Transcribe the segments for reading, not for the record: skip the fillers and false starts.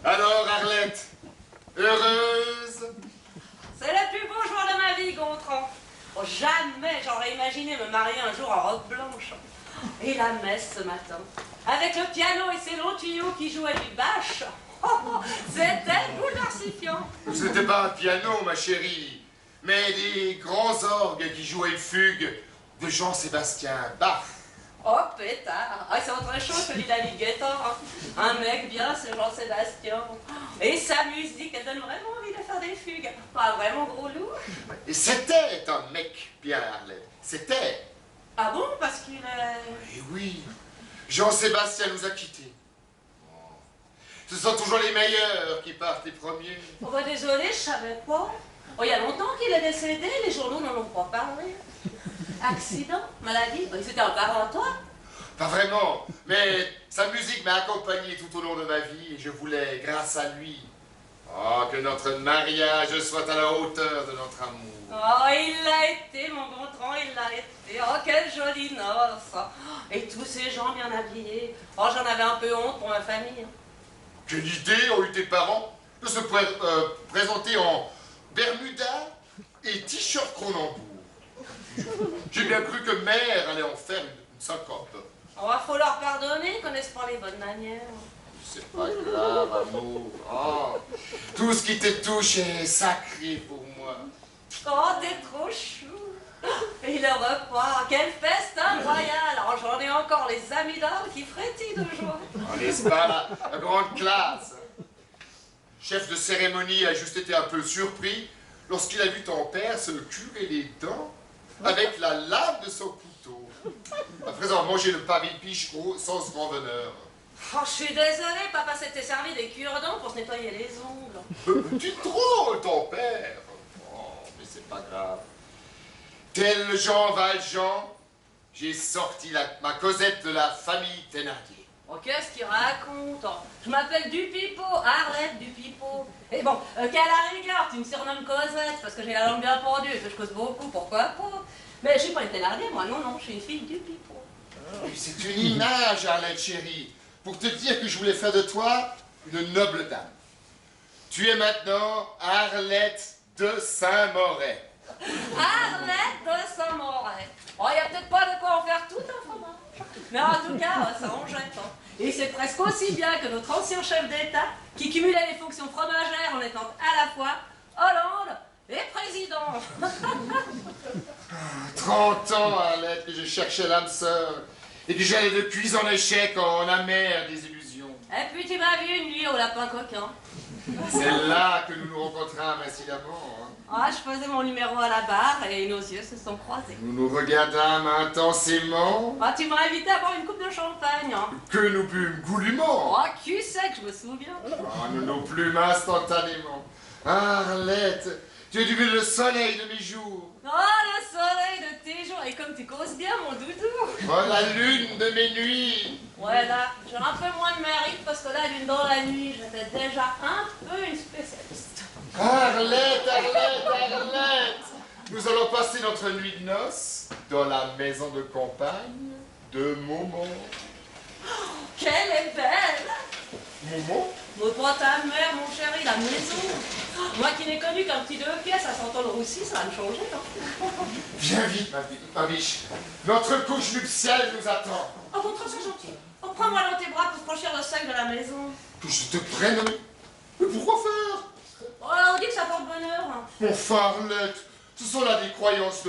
Alors, Arlette, heureuse? C'est le plus beau jour de ma vie, Gontran. Oh, jamais j'aurais imaginé me marier un jour en robe blanche. Et la messe ce matin, avec le piano et ses longs tuyaux qui jouaient du bâche. Oh, c'était bouleversifiant. Ce n'était pas un piano, ma chérie, mais des grands orgues qui jouaient une fugue de Jean-Sébastien Bach. Oh, pétard. Ah, c'est autre chose que du David Guetta. Un mec bien, c'est Jean-Sébastien. Et sa musique, elle donne vraiment envie de faire des fugues. Pas vraiment gros lourd. Et c'était un mec bien, Arlette. C'était. Ah bon? Parce qu'il est... Et oui, Jean-Sébastien nous a quittés. Oh. Ce sont toujours les meilleurs qui partent les premiers. Oh, bah, désolé, je savais pas. Oh, il y a longtemps qu'il est décédé, les journaux n'en ont pas parlé. Accident, maladie, oh, c'était encore en toi. Pas vraiment, mais sa musique m'a accompagné tout au long de ma vie et je voulais, grâce à lui, que notre mariage soit à la hauteur de notre amour. Oh, il l'a été, mon Gontran, il l'a été. Oh, quelle jolie noce. Et tous ces gens bien habillés. Oh, j'en avais un peu honte pour ma famille. Quelle idée ont eu tes parents de se présenter en Bermuda et t-shirt Cronenbourg. J'ai bien cru que mère allait en faire une syncope. Oh, il faut leur pardonner, ils connaissent pas les bonnes manières. C'est pas grave, amour. Oh, tout ce qui te touche est sacré pour moi. Oh, t'es trop chou. Et le repas, quel festin royal. Oh, j'en ai encore les amygdales qui frétillent de joie. Oh, n'est-ce pas la grande classe? Chef de cérémonie a juste été un peu surpris lorsqu'il a vu ton père se curer les dents avec la lame de son couteau, après avoir mangé le pavé-piche au sauce grand veneur. Oh, je suis désolée, papa s'était servi des cure-dents pour se nettoyer les ongles. Petit drôle, ton père. Oh, mais c'est pas grave. Tel Jean Valjean, j'ai sorti ma Cosette de la famille Thénardier. Oh, qu'est-ce qu'il raconte? Je m'appelle Dupipeau, Arlette Dupipeau. Et bon, qu'à la rigueur, tu me surnommes Cosette, parce que j'ai la langue bien pendue et que je cause beaucoup, pourquoi pas? Mais je suis pas une Thénardier, moi, non, non, je suis une fille Dupipeau. Oh, c'est une image, Arlette chérie, pour te dire que je voulais faire de toi une noble dame. Tu es maintenant Arlette de Saint-Moret. Arlette de Saint-Moret. Oh, il n'y a peut-être pas de quoi en faire tout un fromage. Mais en tout cas, ça en jette. Hein. Et c'est presque aussi bien que notre ancien chef d'État, qui cumulait les fonctions fromagères en étant à la fois Hollande et président. 30 ans, Arlette, que je cherchais l'âme sœur, et que j'allais de cuisse en échec en amère désillusion. Et puis tu m'as vu une nuit au lapin coquin. C'est là que nous nous rencontrâmes incidemment. Hein. Ah, je faisais mon numéro à la barre et nos yeux se sont croisés. Nous nous regardâmes intensément. Ah, tu m'as invité à boire une coupe de champagne. Hein. Que nous bûmes goulûment. Oh, cul sec, je me souviens. Oh, nous nous plûmes instantanément. Arlette, tu es devenue le soleil de mes jours. Oh, le soleil de tes jours. Et comme tu causes bien, mon doudou. Oh, la lune de mes nuits. Ouais, là, j'ai un peu moins de mérite parce que la lune dans la nuit, j'étais déjà un peu une spécialiste. Arlette, Arlette, Arlette. Nous allons passer notre nuit de noces dans la maison de campagne de Momont. Oh, qu'elle est belle. Momont? Mon pas ta mère, mon chéri, la maison. Moi qui n'ai connu qu'un petit 2 pièces à Saint-Paul-Roussy, ça va me changer, non? Viens vite, ma biche. Notre couche nuptiale nous attend. Oh, votre c'est gentil. Oh, prends-moi dans tes bras pour franchir le seuil de la maison. Que je te prenne. Mais pourquoi faire? Oh, alors on dit que ça porte bonheur. Mon Arlette, ce sont là des croyances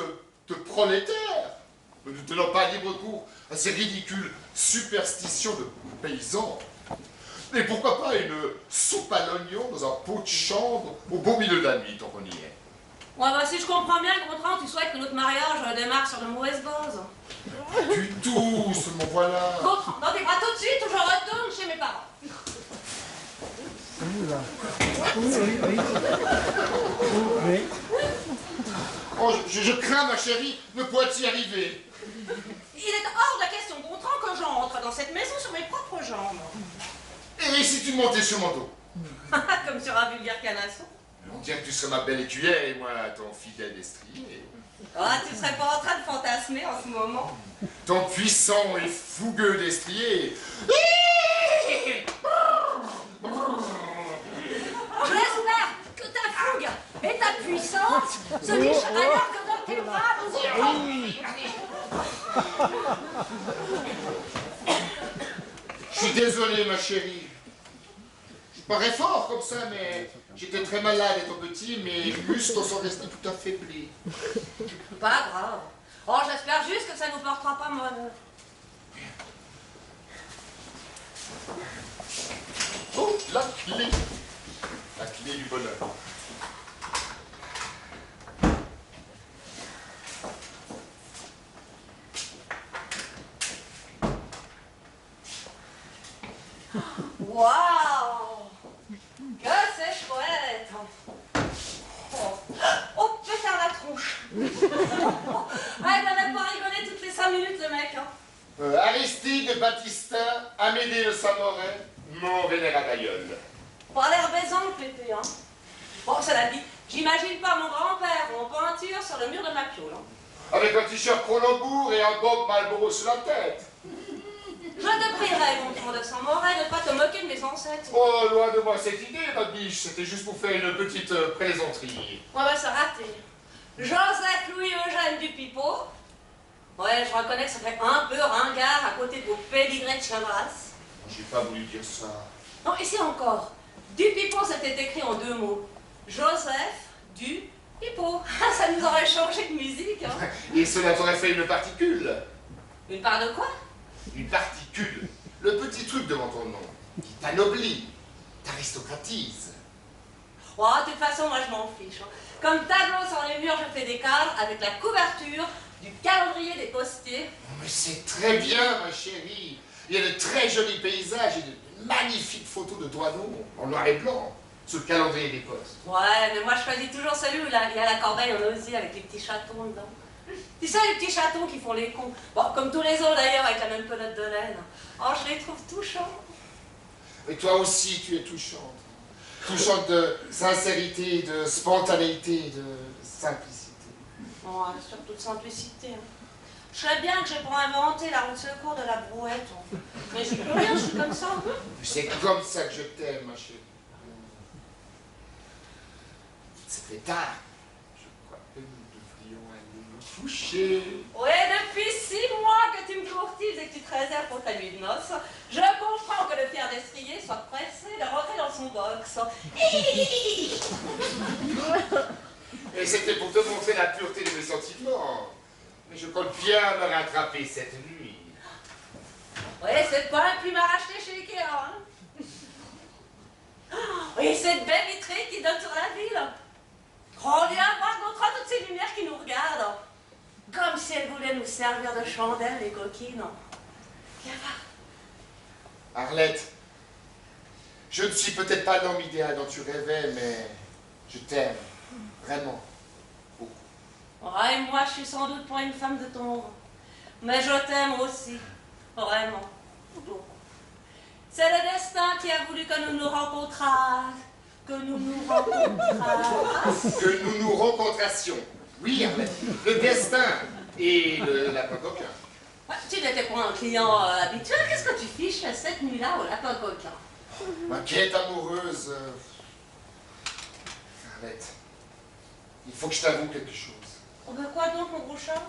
de prolétaires. ne tenant pas libre cours à ces ridicules superstitions de paysans. Mais pourquoi pas une soupe à l'oignon dans un pot de chambre au beau milieu de la nuit, tant qu'on y est? Ouais, bah si je comprends bien, Gontran, tu souhaites que notre mariage démarre sur de mauvaises bases. Du tout, seulement voilà. Gontran, dans tes bras tout de suite ou je retourne chez mes parents. Oh, je crains, ma chérie, ne pourrais-tu y arriver? Il est hors de question, Gontran, que j'entre dans cette maison sur mes propres jambes. Et si tu montais sur mon dos? Comme sur un vulgaire canasson. On dirait que tu serais ma belle écuyère et moi ton fidèle destrier. Ah, tu serais pas en train de fantasmer en ce moment? Ton puissant et fougueux destrier. J'espère que ta fougue et ta puissance se nichent ailleurs que dans tes bras, nos enfants. Je suis désolé, ma chérie. Je parais fort comme ça, mais j'étais très malade étant petit, mes muscles sont restés tout affaiblis. Pas grave. Oh, j'espère juste que ça nous portera pas malheur. Oh, la clé. La clé du bonheur. Waouh! Que c'est chouette! Oh, putain la tronche! Ah, il n'avait pas rigolé toutes les 5 minutes, le mec, hein. Aristide Battistin, Amédée de Saint-Morin, mon vénérable aïeul. Pas l'air baisant, le pépé, hein. Bon, cela dit, j'imagine pas mon grand-père en peinture sur le mur de ma piole, hein. Avec un t-shirt Cronenbourg et un Bob Marlboro sur la tête. Je te prierai, Gontran de Saint-Morin, de ne pas te moquer de mes ancêtres. Oh, loin de moi cette idée, ma biche. C'était juste pour faire une petite plaisanterie. Ouais, bah, c'est raté. Joseph Louis-Eugène Dupipeau. Ouais, je reconnais que ça fait un peu ringard à côté de vos pédigrés de Chavras. J'ai pas voulu dire ça. Non, ici encore. Dupipeau, c'était écrit en 2 mots. Joseph Dupipeau. Ça nous aurait changé de musique, hein. Et cela t'aurait fait une particule. Une part de quoi? Une particule. Le petit truc devant ton nom. Qui t'anoblit, t'aristocratise. Oh, de toute façon, moi, je m'en fiche, hein. Comme tableau sur les murs, je fais des cadres avec la couverture du calendrier des postiers. Oh, mais c'est très bien, ma chérie. Il y a de très jolis paysages et de magnifiques photos de douaneaux en noir et blanc sur le calendrier des postes. Ouais, mais moi, je choisis toujours celui où il y a la corbeille en osier avec les petits chatons dedans. Tu sais, les petits chatons qui font les cons. Bon, comme tous les autres d'ailleurs, avec la même pelote de laine. Oh, je les trouve touchants. Et toi aussi, tu es touchante. Touchante de sincérité, de spontanéité, de simplicité. Ouais, surtout de simplicité, hein. Je sais bien que j'ai pas inventé la roue de secours de la brouette, hein. Mais je peux rien, je suis comme ça. C'est comme ça que je t'aime, ma chérie. C'était tard. Je crois que nous devrions aller nous coucher. Ouais, depuis 6 mois que tu me courtises et que tu te réserves pour ta nuit de noces, je comprends que le fier destrier soit pressé de rentrer dans son box. Et c'était pour te montrer la pureté de mes sentiments. Mais je compte bien me rattraper cette nuit. Ouais, c'est pas un plume à racheter chez Ikea, hein. Et cette belle vitrine qui donne sur la ville. On vient voir contre toutes ces lumières qui nous regardent. Comme si elles voulaient nous servir de chandelles, les coquines. Viens voir. Arlette, je ne suis peut-être pas l'homme idéal dont tu rêvais, mais je t'aime. Vraiment. Beaucoup. Ouais, et moi, je suis sans doute pas une femme de ton rang. Mais je t'aime aussi. Vraiment. Beaucoup. C'est le destin qui a voulu que nous nous rencontrassions. Que nous nous rencontrassions. Que nous nous rencontrassions. Oui, Arlette. Le destin et le lapin coquin. Ouais, tu n'étais pas un client habituel. Qu'est-ce que tu fiches cette nuit-là au lapin coquin? Ma quête amoureuse. Arlette, il faut que je t'avoue quelque chose. Oh, ben quoi donc, mon gros chat?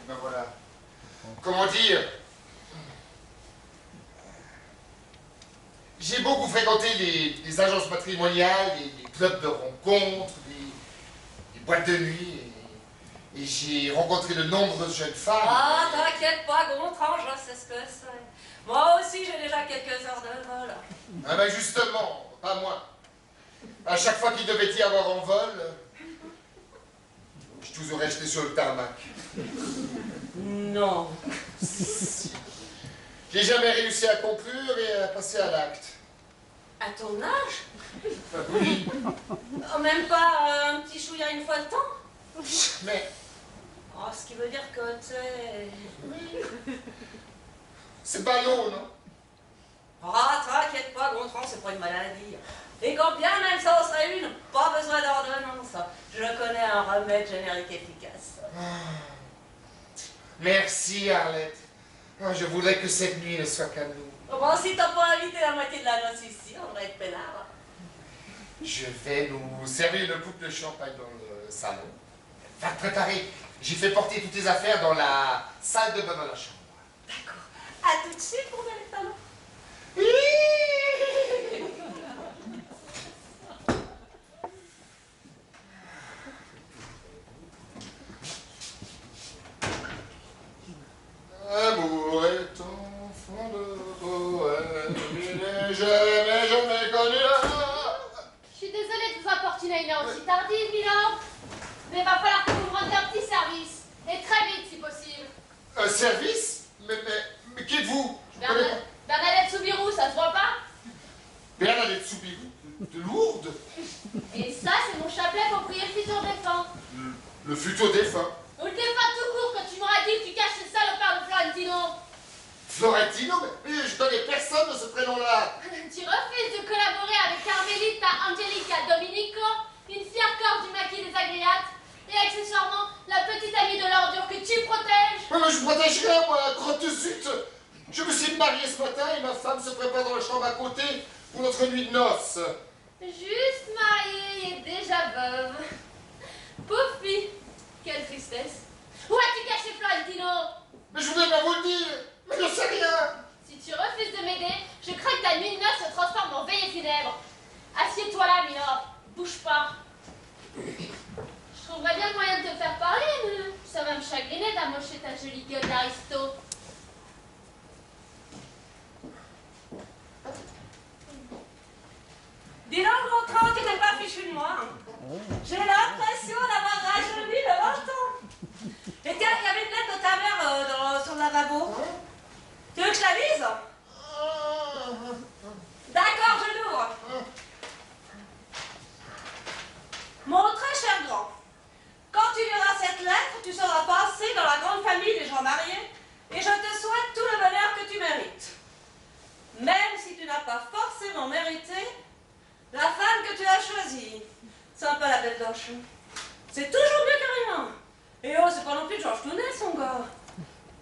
Ben voilà. Comment dire? J'ai beaucoup fréquenté les agences matrimoniales, les clubs de rencontres, les boîtes de nuit. Et j'ai rencontré de nombreuses jeunes femmes. Ah, t'inquiète pas, Gontran, je sais ce que c'est. Moi aussi, j'ai déjà quelques heures de vol. Ah ben justement, pas moi. À chaque fois qu'il devait y avoir en vol, je tous aurais jeté sur le tarmac. Non. J'ai jamais réussi à conclure et à passer à l'acte. À ton âge? Oui. Oh, même pas un petit chouïa une fois de temps? Mais... Oh, ce qui veut dire que t'es... c'est ballot, non? Ah, t'inquiète pas, Gontran, c'est pas une maladie. Et quand bien même ça en serait une, pas besoin d'ordonnance. Je connais un remède générique efficace. Merci, Arlette. Oh, je voudrais que cette nuit ne soit qu'à nous. Bon, si t'as pas invité la moitié de la noce ici, on va être peinard. Je vais nous servir une coupe de champagne dans le salon. Va te préparer. J'ai fait porter toutes tes affaires dans la salle de bain dans la chambre. D'accord. À tout de suite pour les talons. Amour est enfant de poème, il n'est jamais connu. Je suis désolée de vous importuner à une heure aussi tardive, Milord. Mais va falloir que vous me rendiez un petit service. Et très vite, si possible. Un service? Mais qui êtes-vous? Bernadette Soubirou, ça se voit pas? Bernadette Soubirou? De Lourdes? Et ça, c'est mon chapelet pour prier le futur défunt. Le futur défunt? Ou le défunt tout court, quand tu m'auras dit que tu caches ce salopard de Florentino. Florentino? Mais je connais personne de ce prénom-là. Tu refuses de collaborer avec Carmelita Angelica Dominico, une fière corps du maquis des Agriates, et accessoirement la petite amie de l'ordure que tu protèges. Mais je protège rien, moi, crotte de zut. Je me suis marié ce matin et ma femme se prépare dans la chambre à côté pour notre nuit de noces. Juste mariée et déjà veuve. Pauvre fille, quelle tristesse. Où as-tu caché Florentino? Mais je voulais pas vous le dire, mais je sais rien. Si tu refuses de m'aider, je crains que ta nuit de noces se transforme en veillée funèbre. Assieds-toi là, Milord. Bouge pas. Je trouverais bien le moyen de te faire parler, mais ça va me chagriner d'amocher ta jolie gueule d'aristo. Dis donc, Gontran, tu n'es pas fichu de moi. J'ai l'impression d'avoir rajeuni de 20 ans. Et tiens, il y avait une lettre de ta mère sur le lavabo. Tu veux que je la lise? D'accord, je l'ouvre. Mon très cher grand, quand tu liras cette lettre, tu seras passé dans la grande famille des gens mariés et je te souhaite tout le bonheur que tu mérites. Même si tu n'as pas forcément mérité la femme que tu as choisie. C'est un peu la belle doche. C'est toujours mieux que rien. Et oh, c'est pas non plus Georges Clooney, son gars.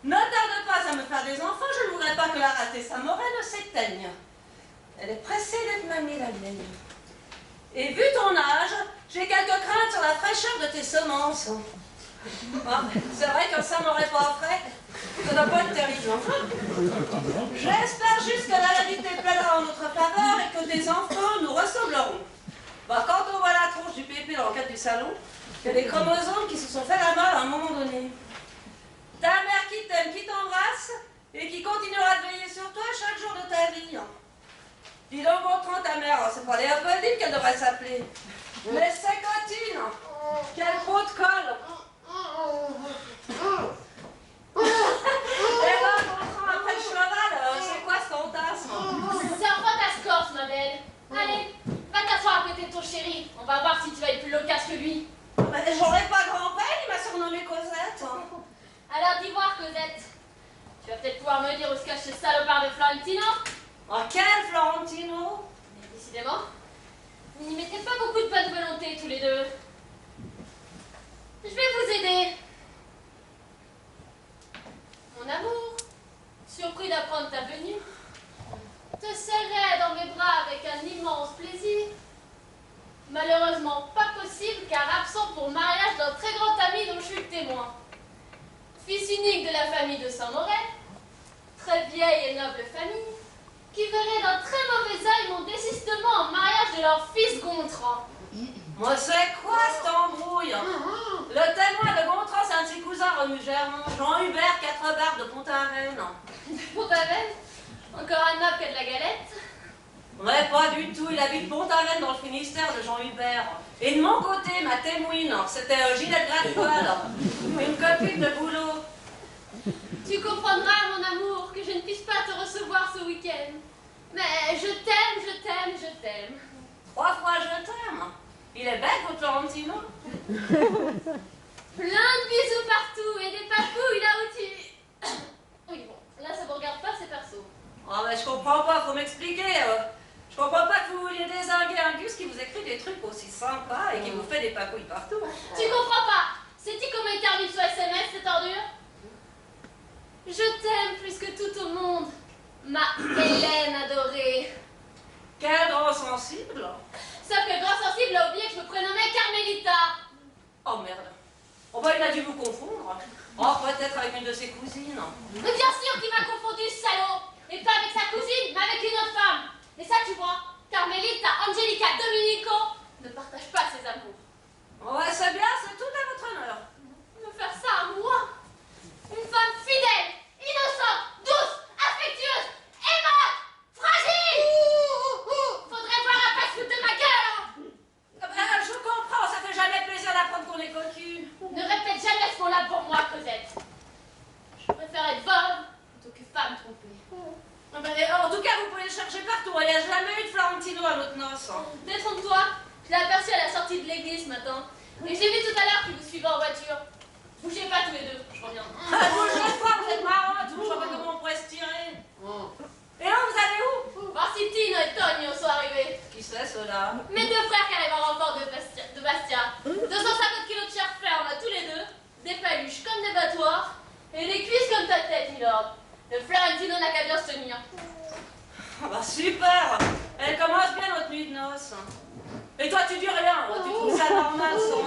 Ne tarde pas à me faire des enfants, je ne voudrais pas que la ratée Saint-Maurel ne s'éteigne. Elle est pressée d'être mamie, la vieille. Et vu ton âge, j'ai quelques craintes sur la fraîcheur de tes semences. Ah, c'est vrai qu'un Saint-Maurel pas frais, ça doit pas être terrible. J'espère juste que la vie te plaira en notre faveur et que tes enfants nous ressembleront. Bah, quand on voit la tronche du pépé dans le cadre du salon, il y a des chromosomes qui se sont fait la malle à un moment donné. Ta mère qui t'aime, qui t'embrasse et qui continuera de veiller sur toi chaque jour de ta vie. Dis donc, Gontran, ta mère, c'est pas Léopoldine qu'elle devrait s'appeler. Mais c'est Cotine. Quel gros de colle. Eh ben, Gontran, après le cheval, c'est quoi ce fantasme? C'est un fantasme corse, ma belle. Allez, va t'asseoir à côté de ton chéri. On va voir si tu vas être plus loquace que lui. Mais j'aurais pas grand-père, il m'a surnommé Cosette. Alors dis voir, Cosette. Tu vas peut-être pouvoir me dire où se cache ce salopard de Florentino. Oh, quel Florentino? Mais décidément, vous n'y mettez pas beaucoup de bonne volonté tous les deux. Je vais vous aider. Mon amour, surpris d'apprendre ta venue, te serrais dans mes bras avec un immense plaisir. Malheureusement pas possible car absent pour le mariage d'un très grand ami dont je suis le témoin. Fils unique de la famille de Saint-Maurel, très vieille et noble famille, qui verrait d'un très mauvais œil mon désistement en mariage de leur fils Gontran. Moi, c'est quoi cette embrouille? Le témoin de Gontran, c'est un de ses cousins Remu Germain, Jean-Hubert, 4 barbes de Pont-Aven. Pont-Aven? Encore un noble qui a de la galette? Ouais, pas du tout. Il habite Pont-Aven dans le Finistère de Jean-Hubert. Et de mon côté, ma témoine, c'était Ginette Gradpoil, une copine de boulot. Tu comprendras, mon amour, que je ne puisse pas te recevoir ce week-end. Mais je t'aime, je t'aime, je t'aime. 3 fois je t'aime. Il est bête, votre Florentino. Plein de bisous partout et des papouilles là où tu... Oui, bon, là ça vous regarde pas, c'est perso. Oh, mais je comprends pas, faut m'expliquer. Je comprends pas que vous vouliez désinguer un gus qui vous écrit des trucs aussi sympas et qui vous fait des papouilles partout. Tu comprends pas? Sais-tu comment il termine sur SMS, cette ordure? Je t'aime plus que tout au monde, ma Hélène adorée. Quel grand sensible. Sauf que le grand sensible a oublié que je me prénommais Carmelita. Oh merde. Oh bah il a dû vous confondre. Oh, peut-être avec une de ses cousines. Mais bien sûr qu'il m'a confondu, ce salaud. Et pas avec sa cousine, mais avec une autre femme. Et ça, tu vois, Carmelita, Angelica, Domenico ne partagent pas ses amours. Ouais, c'est bien, c'est tout à votre honneur. Me faire ça à moi, une femme fidèle, innocente, douce, affectueuse, aimante, fragile. Faudrait voir un peu se foutre de ma gueule. Je comprends, ça fait jamais plaisir d'apprendre qu'on est cocu. Ne répète jamais ce qu'on a pour moi, Cosette. Je préfère être veuve plutôt que femme trompée. En tout cas, vous pouvez le chercher partout. Il n'y a jamais eu de Florentino à notre noce. Détrompe-toi, je l'ai aperçu à la sortie de l'église ce matin. Et je l'ai vu tout à l'heure qui vous suivait en voiture. Bougez pas tous les deux, je reviens. Bougez pas, vous êtes marrante. Je vois pas comment on pourrait se tirer. Et là, vous allez où? Voir si Tino et Tonio sont arrivés. Qui c'est, ceux-là? Mes 2 frères qui arrivent en renfort de Bastia. 250 kilos de chair ferme à tous les deux, des paluches comme des battoirs, et des cuisses comme ta tête, milord. Le Florentino n'a qu'à bien se tenir. Ah bah super. Elle commence bien notre nuit de noces. Et toi, tu dis rien, tu trouves ça normal, sans...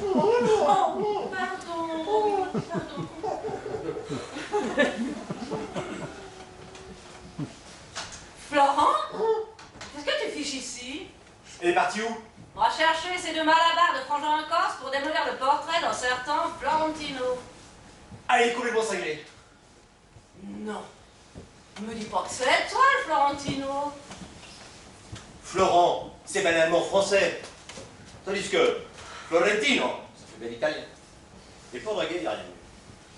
Oh, pardon. Florent? Qu'est-ce que tu fiches ici? Elle est partie où? On va chercher ces 2 malabars de frangin en Corse pour démolir le portrait d'un certain Florentino. Elle est complètement cinglée. Non. Ne me dis pas que c'est toi, le Florentino. Florent, c'est banalement français. Tandis que Florentino, ça fait bel italien. Et pour draguer, il n'y a rien de mieux.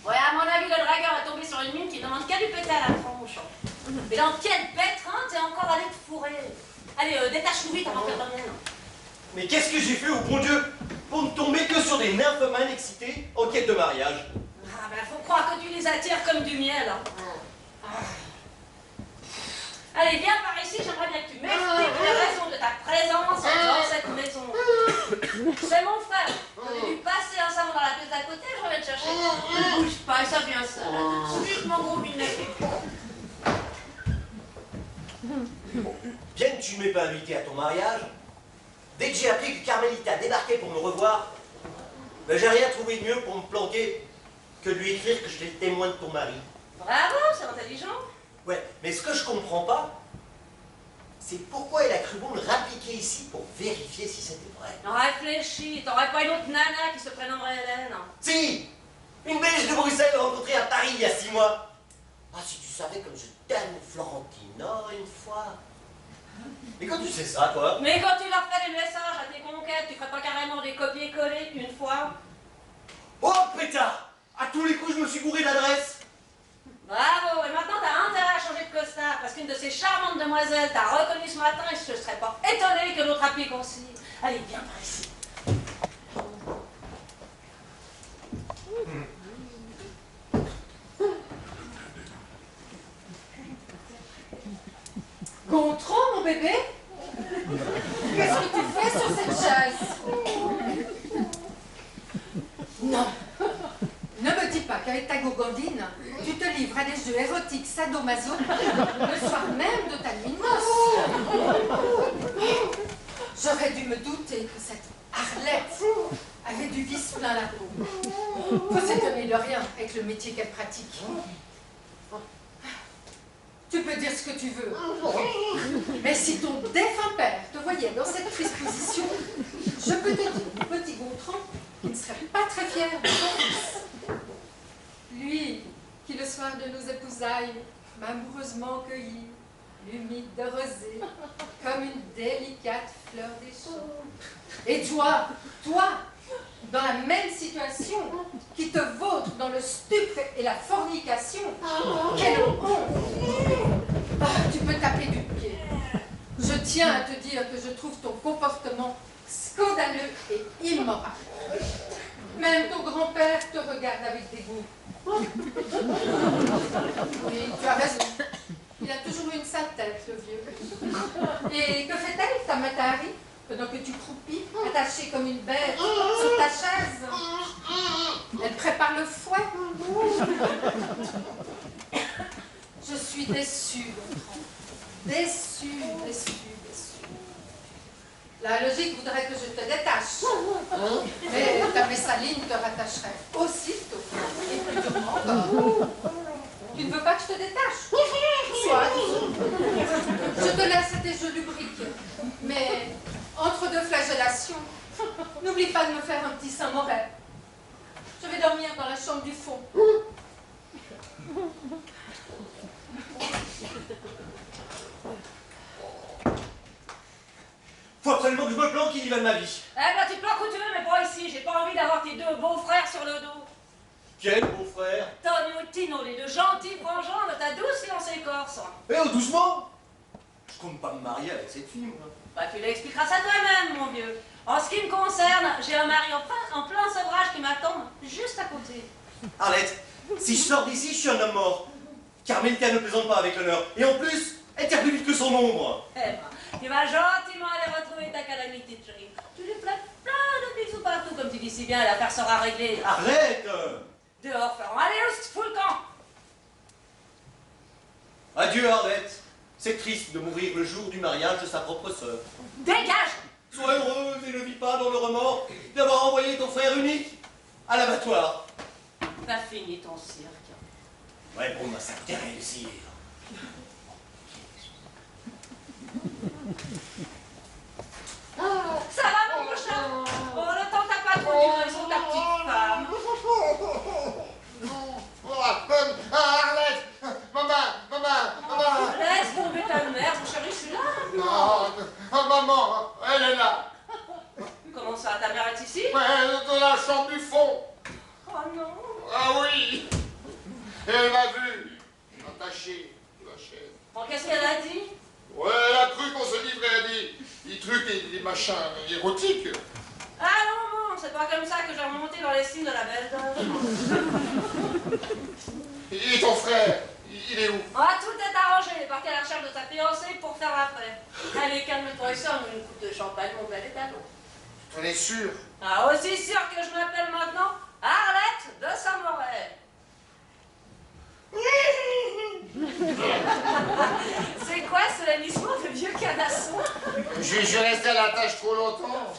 Ouais, à mon avis, le dragueur est tombé sur une mine qui demande qu'à lui péter à la tronche. Et dans quel pétrin t'es encore allé te fourrer? Allez, détache-nous vite avant de faire la mienne. Mais qu'est-ce que j'ai fait au bon Dieu pour ne tomber que sur des nymphomanes excités en quête de mariage? Ah ben, faut croire que tu les attires comme du miel. Hein. Allez, viens par ici, j'aimerais bien que tu m'expliques les raisons de ta présence dans cette maison. C'est mon frère. J'ai dû passer un savon dans la pièce d'à côté, je vais te chercher. Ne bouge pas, ça vient ça. Suite mon gros binet. Bien que tu ne m'aies pas invité à ton mariage, dès que j'ai appris que Carmelita débarquait pour me revoir, ben j'ai rien trouvé de mieux pour me planquer que de lui écrire que j'étais le témoin de ton mari. Bravo, c'est intelligent. Ouais, mais ce que je comprends pas, c'est pourquoi il a cru bon le rappliquer ici pour vérifier si c'était vrai. Réfléchis, t'aurais pas une autre nana qui se prénommerait Hélène? Si! Une Belge de Bruxelles rencontrée à Paris il y a 6 mois. Ah, si tu savais comme je t'aime, Florentino, une fois. Mais quand tu sais ça, toi? Mais quand tu leur fais des messages à tes conquêtes, tu ferais pas carrément des copier-coller une fois? Oh, pétard! À tous les coups, je me suis bourré d'adresse. Bravo, et maintenant t'as intérêt à changer de costard, parce qu'une de ces charmantes demoiselles t'a reconnu ce matin et je ne serais pas étonnée que l'autre applique aussi. Allez, viens par ici. Gontran, mon bébé? Qu'est-ce que tu fais sur cette chaise? Non. Ne me dis pas qu'avec ta gogondine, tu te livres à des jeux érotiques sadomaso le soir même de ta nuit de noces. J'aurais dû me douter que cette Arlette avait du vice plein la peau. Faut s'étonner de rien avec le métier qu'elle pratique. Tu peux dire ce que tu veux. Mais si ton défunt père te voyait dans cette triste position, je peux te dire, petit Gontran, qu'il ne serait pas très fier de ton fils. Lui, qui le soir de nos épousailles m'a amoureusement cueilli, humide de rosée, comme une délicate fleur des champs. Et toi, dans la même situation, qui te vautre dans le stupre et la fornication, quelle honte! Ah, tu peux taper du pied. Je tiens à te dire que je trouve ton comportement scandaleux et immoral. Même ton grand-père te regarde avec dégoût. Oui, tu as raison. Il a toujours eu une sale tête, le vieux. Et que fait-elle, ta Matari, pendant que tu croupis, attachée comme une bête sur ta chaise? Elle prépare le fouet. Je suis déçue, Gontran. Déçue. La logique voudrait que je te détache. Mais ta messaline te rattacherait aussitôt et plus durement encore. Tu ne veux pas que je te détache? Soit. Je te laisse tes jeux lubriques. Mais entre deux flagellations, n'oublie pas de me faire un petit Saint-Moret. Je vais dormir dans la chambre du fond. Faut absolument que je me planque, il y va de ma vie. Eh ben, tu te planques où tu veux, mais pas ici. J'ai pas envie d'avoir tes deux beaux-frères sur le dos. Quel beau-frère? Tonio et Tino, les deux gentils frangins de ta douce fiancée corse. Eh oh, doucement! Je compte pas me marier avec cette fille, moi. Bah, tu l'expliqueras ça toi-même, mon vieux. En ce qui me concerne, j'ai un mari en plein sevrage qui m'attend juste à côté. Arlette, si je sors d'ici, je suis un homme mort. Carmelita ne plaisante pas avec l'honneur. Et en plus, elle tire plus vite que son ombre. Eh ben, tu vas gentiment aller retrouver ta calamité, chérie. Tu lui plaques plein de bisous partout, comme tu dis si bien, et l'affaire sera réglée. Arrête! Dehors, Florent. Allez, oust, fous le camp. Adieu, Arlette. C'est triste de mourir le jour du mariage de sa propre sœur. Dégage! Sois heureuse et ne vis pas dans le remords d'avoir envoyé ton frère unique à l'abattoir. T'as fini ton cirque. Ouais, bon, bah ça t'est réussi. Ça va, mon chat? Oh, le temps t'a pas trop duré sur ta petite femme. Arlette! Maman! Laisse tomber ta mère, mon chéri, je suis là. Non, maman, elle est là. Comment ça, ta mère est ici? Ouais, dans la chambre du fond. Oh non. Ah oui. Et elle m'a vu, attachée sur la chaise. Oh, qu'est-ce qu'elle a dit? Ouais, elle a cru qu'on se livrait à des trucs et des machins érotiques. Ah non, c'est pas comme ça que j'ai remonté dans l'estime de la belle dame. Et ton frère, il est où? Ah, tout est arrangé, il est parti à la recherche de sa fiancée pour faire après. Allez, calme-toi et sors-nous une coupe de champagne, mon bel étalon. T'en es sûr? Ah, aussi sûr que je m'appelle maintenant Arlette de Saint-Moret. C'est quoi ce hennissement de vieux canasson? Je resté à la tâche trop longtemps.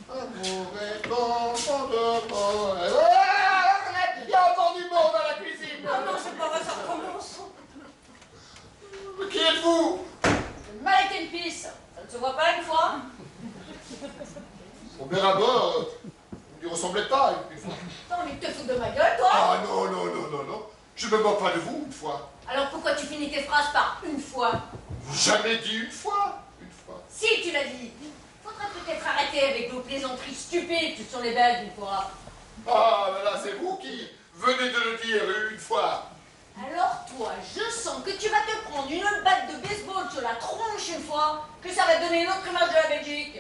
Amour est enfant de mort. Il y a encore du monde dans la cuisine. Non, non, c'est pas vrai, ça recommence. Qui êtes-vous? Une mannequin pisse. Ça ne se voit pas une fois. Au Bérabord, il ne ressemblait pas une fois. T'as envie de te foutre de ma gueule, toi? Ah non. Je ne me moque pas de vous une fois. Alors pourquoi tu finis tes phrases par une fois? Jamais dit une fois. Une fois. Si, tu l'as dit. Faudrait peut-être arrêter avec vos plaisanteries stupides sur les belles une fois. Ah, ben là, c'est vous qui venez de le dire une fois. Alors toi, je sens que tu vas te prendre une batte de baseball sur la tronche une fois, que ça va te donner une autre image de la Belgique.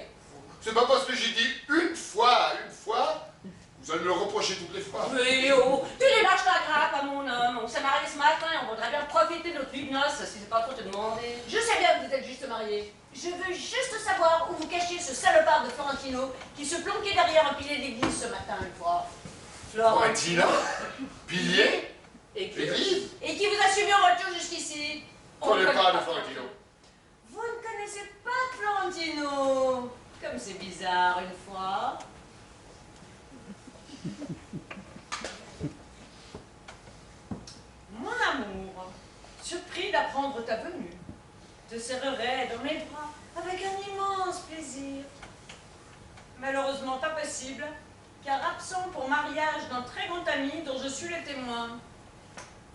C'est pas parce que j'ai dit une fois, vous allez me le reprocher toutes les fois. Mais oh, tu démarches la grappe à mon homme. On s'est mariés ce matin et on voudrait bien profiter de notre vie de noces, si c'est pas trop te demander. Je sais bien que vous êtes juste mariés. Je veux juste savoir où vous cachiez ce salopard de Florentino qui se planquait derrière un pilier d'église ce matin une fois. Florentino? Pilier? Église? Et qui vous a suivi en voiture jusqu'ici. On ne connaît pas de Florentino. Vous ne connaissez pas Florentino? Comme c'est bizarre une fois. Mon amour, te serrerai dans mes bras avec un immense plaisir. Malheureusement pas possible, car absent pour mariage d'un très grand ami dont je suis le témoin.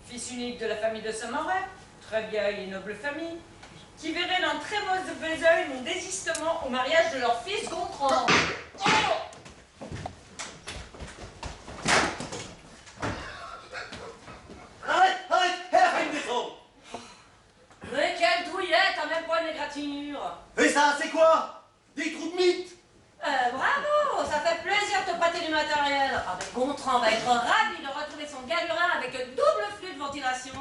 Fils unique de la famille de Saint-Moret, très vieille et noble famille, qui verrait d'un très mauvais œil mon désistement au mariage de leur fils Gontran. Oh! Arrête, elle a fait une descente. Mais quelle douillette, à même pas une égratignure. Et ça, c'est quoi? Des trous de mythe? Bravo, ça fait plaisir de te prêter du matériel. Ah ben Gontran va être ravi de retrouver son galurin avec un double flux de ventilation.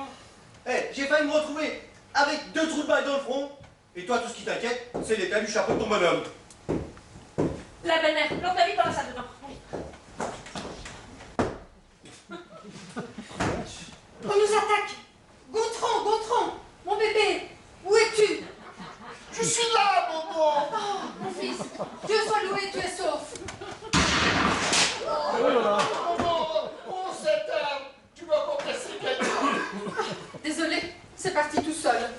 J'ai failli me retrouver avec 2 trous de balle dans le front. Et toi, tout ce qui t'inquiète, c'est l'état du chapeau de ton bonhomme. La belle-mère, plante-la vite dans la salle de bain. On nous attaque! Gontran, Gontran! Mon bébé! Où es-tu? Je suis là, Momo. Oh, mon fils! Dieu soit loué, tu es sauf! Momo, oh, cette arme, tu m'as encore cassé quelque chose. Désolé, c'est parti tout seul.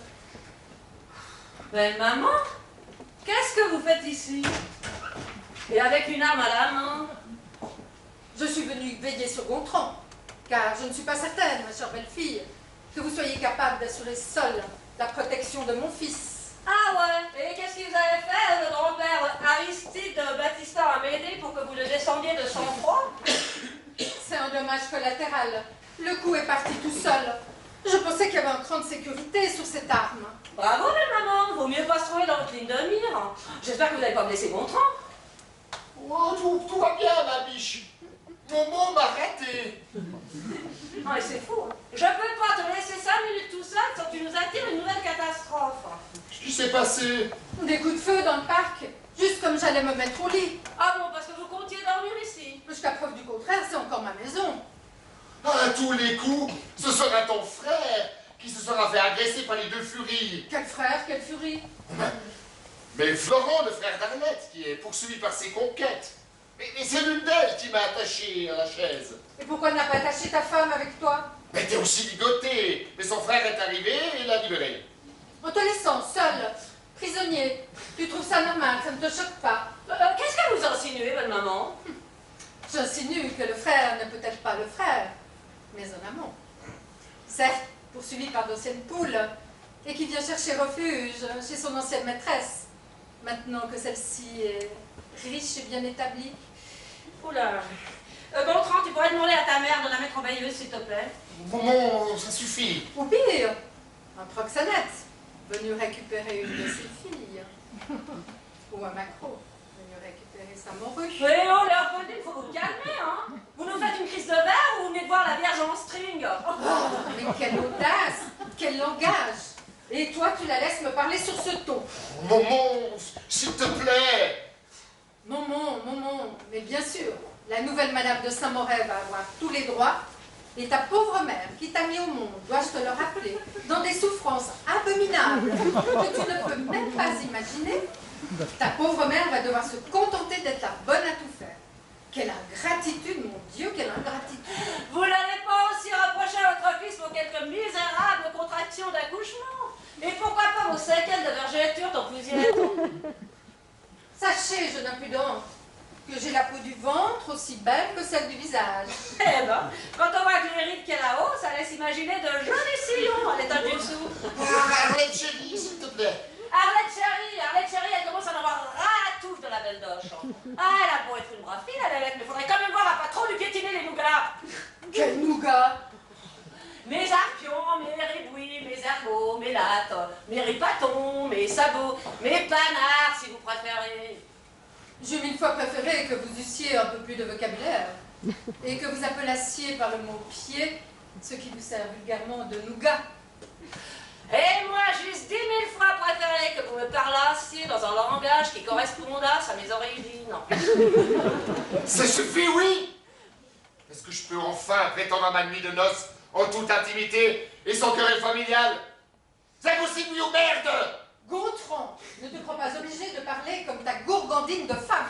Belle maman, qu'est-ce que vous faites ici? Et avec une arme à la main? Je suis venue veiller sur Gontran, car je ne suis pas certaine, ma chère belle-fille, que vous soyez capable d'assurer seule la protection de mon fils. Ah ouais, et qu'est-ce que vous avez fait, le grand-père Aristide Battiston Amédée, pour que vous le descendiez de sang-froid? C'est un dommage collatéral. Le coup est parti tout seul. Je pensais qu'il y avait un cran de sécurité sur cette arme. Bravo, belle maman, vaut mieux pas se trouver dans votre ligne de mire. J'espère que vous n'avez pas blessé Gontran. Oh, tout va bien, ma biche. Momo m'a raté. Non, mais c'est fou. Hein. Je peux pas te laisser 5 minutes tout seul sans que tu nous attires une nouvelle catastrophe. Qu'est-ce qui s'est passé? Des coups de feu dans le parc, juste comme j'allais me mettre au lit. Ah bon, parce que vous comptiez dormir ici. Jusqu'à preuve du contraire, c'est encore ma maison. À tous les coups, ce sera ton frère qui se sera fait agresser par les 2 furies. Quel frère, quelle furie. Mais Florent, le frère d'Arlette, qui est poursuivi par ses conquêtes. Mais c'est l'une d'elles qui m'a attaché à la chaise. Et pourquoi n'a pas attaché ta femme avec toi? Mais t'es aussi ligoté. Mais son frère est arrivé et l'a libéré. En te laissant seul, prisonnier, tu trouves ça normal, ça ne te choque pas? Qu'est-ce que vous insinuez, belle maman? J'insinue que le frère n'est peut-être pas le frère, mais un amant. Certes, poursuivi par d'anciennes poules, et qui vient chercher refuge chez son ancienne maîtresse, maintenant que celle-ci est riche et bien établie. Oula. Gontran, tu pourrais demander à ta mère de la mettre en veilleuse, s'il te plaît? Maman, ça suffit. Ou pire, un proxénète, venu récupérer une de ses filles. Ou un macro, venu récupérer sa morue. Mais oh, Léopoldine, il faut vous calmer, hein? Vous nous faites une crise de verre ou vous venez de voir la Vierge en string? Mais quelle audace, quel langage! Et toi, tu la laisses me parler sur ce ton. Maman, s'il te plaît. Maman, mais bien sûr, la nouvelle Madame de Saint-Moret va avoir tous les droits, et ta pauvre mère, qui t'a mis au monde, dois-je te le rappeler, dans des souffrances abominables que tu ne peux même pas imaginer, ta pauvre mère va devoir se contenter d'être la bonne à tout faire. Quelle ingratitude, mon Dieu, quelle ingratitude! Vous n'allez pas aussi reprocher à votre fils pour quelques misérables contractions d'accouchement? Et pourquoi pas vos séquelles de vergéture, ton fusil? Sachez, jeune impudente, que j'ai la peau du ventre aussi belle que celle du visage. Eh ben, quand on voit que les rides qu'il y a là-haut, ça laisse imaginer de jolis sillons à l'état du dessous. Arlette chérie, s'il te plaît. Arlette chérie, elle commence à en avoir ras la touffe de la belle doche. Ah, elle a beau être une brave fille, la belle, mais faudrait quand même voir à pas trop lui piétiner les nougats. Quel nougat! Mes arpions, mes ribouis, mes ergots, mes lattes, mes ripatons, mes sabots, mes panards, si vous préférez. J'ai 1000 fois préféré que vous eussiez un peu plus de vocabulaire et que vous appelassiez par le mot pied ce qui vous sert vulgairement de nougat. Et moi, juste 10 000 fois préféré que vous me parlassiez dans un langage qui correspondasse à mes origines. Ça suffit, oui. Est-ce que je peux enfin prétendre à ma nuit de noces en toute intimité et sans querelle familiale? C'est possible, oui ou merde? Gontran, ne te crois pas obligé de parler comme ta gourgandine de femme.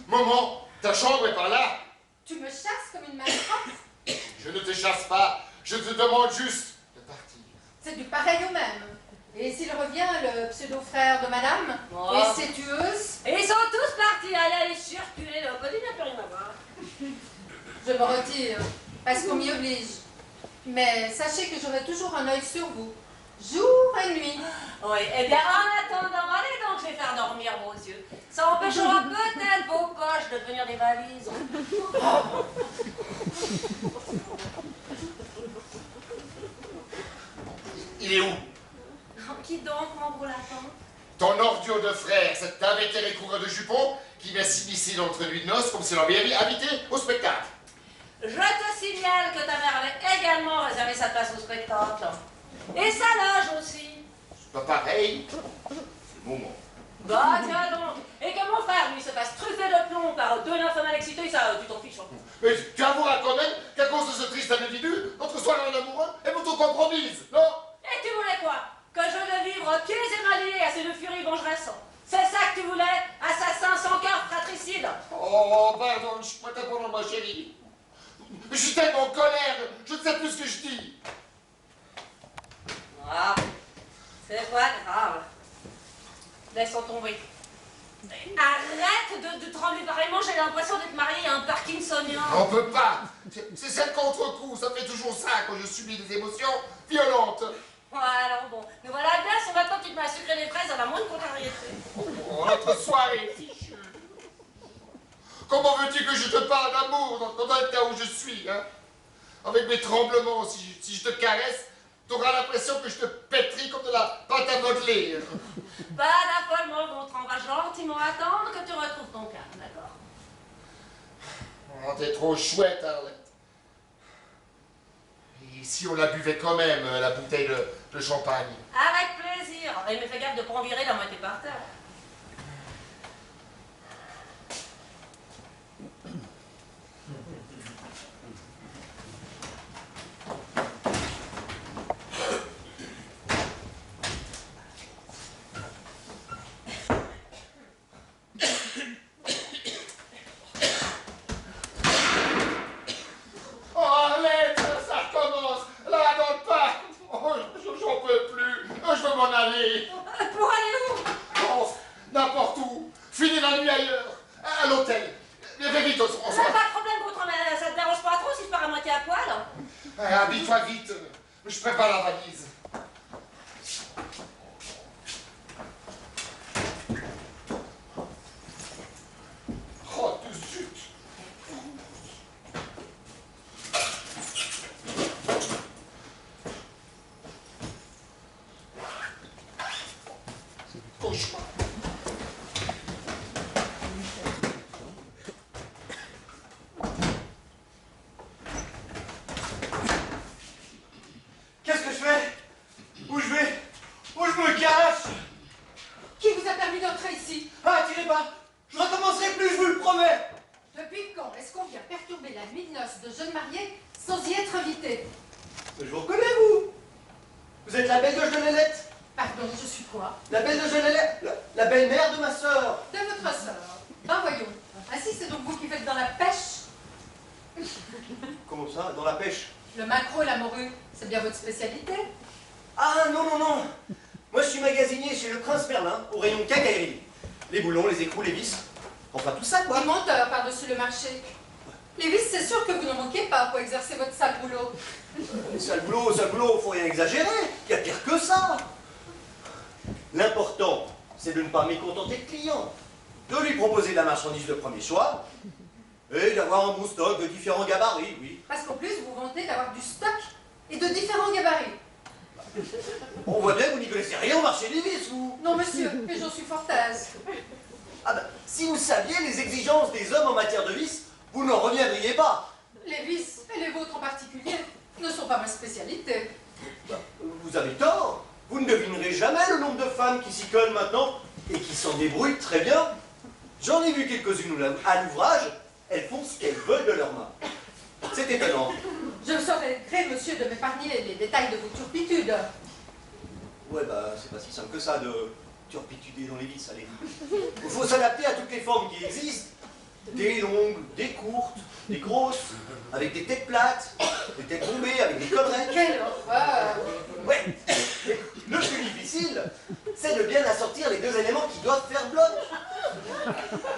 Maman, ta chambre est par là. Tu me chasses comme une malpropre? Je ne te chasse pas, je te demande juste de partir. C'est du pareil au même. Et s'il revient, le pseudo-frère de madame, Oh. et ses tueuses? Et ils sont tous partis aller circuler, le code n'a plus rien à voir. Je me retire, parce qu'on m'y oblige. Mais sachez que j'aurai toujours un œil sur vous, jour et nuit. Oui, eh bien en attendant, allez donc les faire dormir vos yeux. Ça empêchera peut-être vos poches de devenir des valises. Il est où? Qui donc, mon gros lapin? Ton ordure de frère, cet invétéré coureur de jupons qui vient s'immiscer dans notre nuit de noces comme si l'on avait invité au spectacle. Je te signale que ta mère avait également réservé sa place au spectacle. Et sa loge aussi. C'est pas pareil. C'est le moment. Bah tiens donc. Et que mon frère, lui, se fasse truffer de plomb par deux nymphes excités, ça, tu t'en fiches. Hein. Mais tu avoueras quand même qu'à cause de ce triste individu, notre soirée en amoureux est plutôt compromise, non? Et tu voulais quoi? Que je le vivre pieds et mains liés à ces deux furies vengeresses? C'est ça que tu voulais? Assassin sans cœur, fratricide? Oh, pardon, je suis pas ta pour ma chérie. Je suis tellement en colère, je ne sais plus ce que je dis. Ah, c'est pas grave. Laissons tomber. Arrête de te rendre vraiment, j'ai l'impression d'être mariée à un Parkinsonien. On peut pas. C'est cette contre-coup, ça fait toujours ça quand je subis des émotions violentes. Ouais, alors bon, nous voilà bien, si maintenant tu te mets à sucrer les fraises à la moindre contrariété. Oh, notre soirée est fichue. Comment veux-tu que je te parle d'amour dans le cas où je suis, hein? Avec mes tremblements, si je te caresse, t'auras l'impression que je te pétris comme de la pâte à modeler. Pas d'affolement, Gontran, on va gentiment attendre que tu retrouves ton calme, d'accord? Oh, t'es trop chouette, Arlette. Et si on la buvait quand même, la bouteille de champagne? Avec plaisir. Et mais fais gaffe de pas en virer la moitié par terre. Oh, Arlette, ça recommence. Là, dans le parc. Oh, j'en peux plus. Je veux m'en aller. Pour aller où? Oh, n'importe où. Finir la nuit ailleurs. À l'hôtel. Viens vite, on se Pas de problème, Gontran, mais ça te dérange pas trop si je pars à moitié à poil? Habille-toi vite. Je prépare la valise. Oh, de zut. Cauchemar. Qu'est-ce que je fais? Où je vais? Où je me cache? Qui vous a permis d'entrer ici? Ah, tirez pas! Je recommencerai plus, je vous le promets! Depuis quand est-ce qu'on vient perturber la nuit de noces de jeunes mariés sans y être invité? Mais je vous reconnais, vous! Vous êtes la belle de Genelette? Pardon, je suis quoi? La belle de Genelette? La belle-mère de ma sœur! De votre sœur. Ben voyons. Ainsi, c'est donc vous qui faites dans la pêche? Comment ça? Dans la pêche? Le maquereau et la morue, c'est bien votre spécialité? Ah, non, non, non! Moi, je suis magasinier chez le Prince Merlin, au rayon quincaillerie. Les boulons, les écrous, les vis. Enfin, tout ça, quoi. Des monteurs par-dessus le marché. Les vis, c'est sûr que vous n'en manquez pas pour exercer votre sale boulot. Sale boulot, faut rien exagérer. Il y a pire que ça. L'important, c'est de ne pas mécontenter le client. De lui proposer de la marchandise de premier choix et d'avoir un bon stock de différents gabarits, oui. Parce qu'en plus, vous vantez d'avoir du stock et de différents gabarits. On voit bien que vous n'y connaissez rien au marché des vis, vous. Non, monsieur, mais j'en suis fort aise. Ah ben, si vous saviez les exigences des hommes en matière de vis, vous n'en reviendriez pas. Les vis, et les vôtres en particulier, ne sont pas ma spécialité. Vous avez tort. Vous ne devinerez jamais le nombre de femmes qui s'y collent maintenant et qui s'en débrouillent très bien. J'en ai vu quelques-unes à l'ouvrage, elles font ce qu'elles veulent de leurs mains. C'est étonnant. Je me serais gré, monsieur, de m'épargner les détails de vos turpitudes. Ouais, bah, c'est pas si simple que ça de turpituder dans les vis, allez. Il faut s'adapter à toutes les formes qui existent. Des longues, des courtes, des grosses, avec des têtes plates, des têtes bombées, avec des collerets. Quelle horreur! Ouais. Le plus difficile, deux éléments qui doivent faire bloc.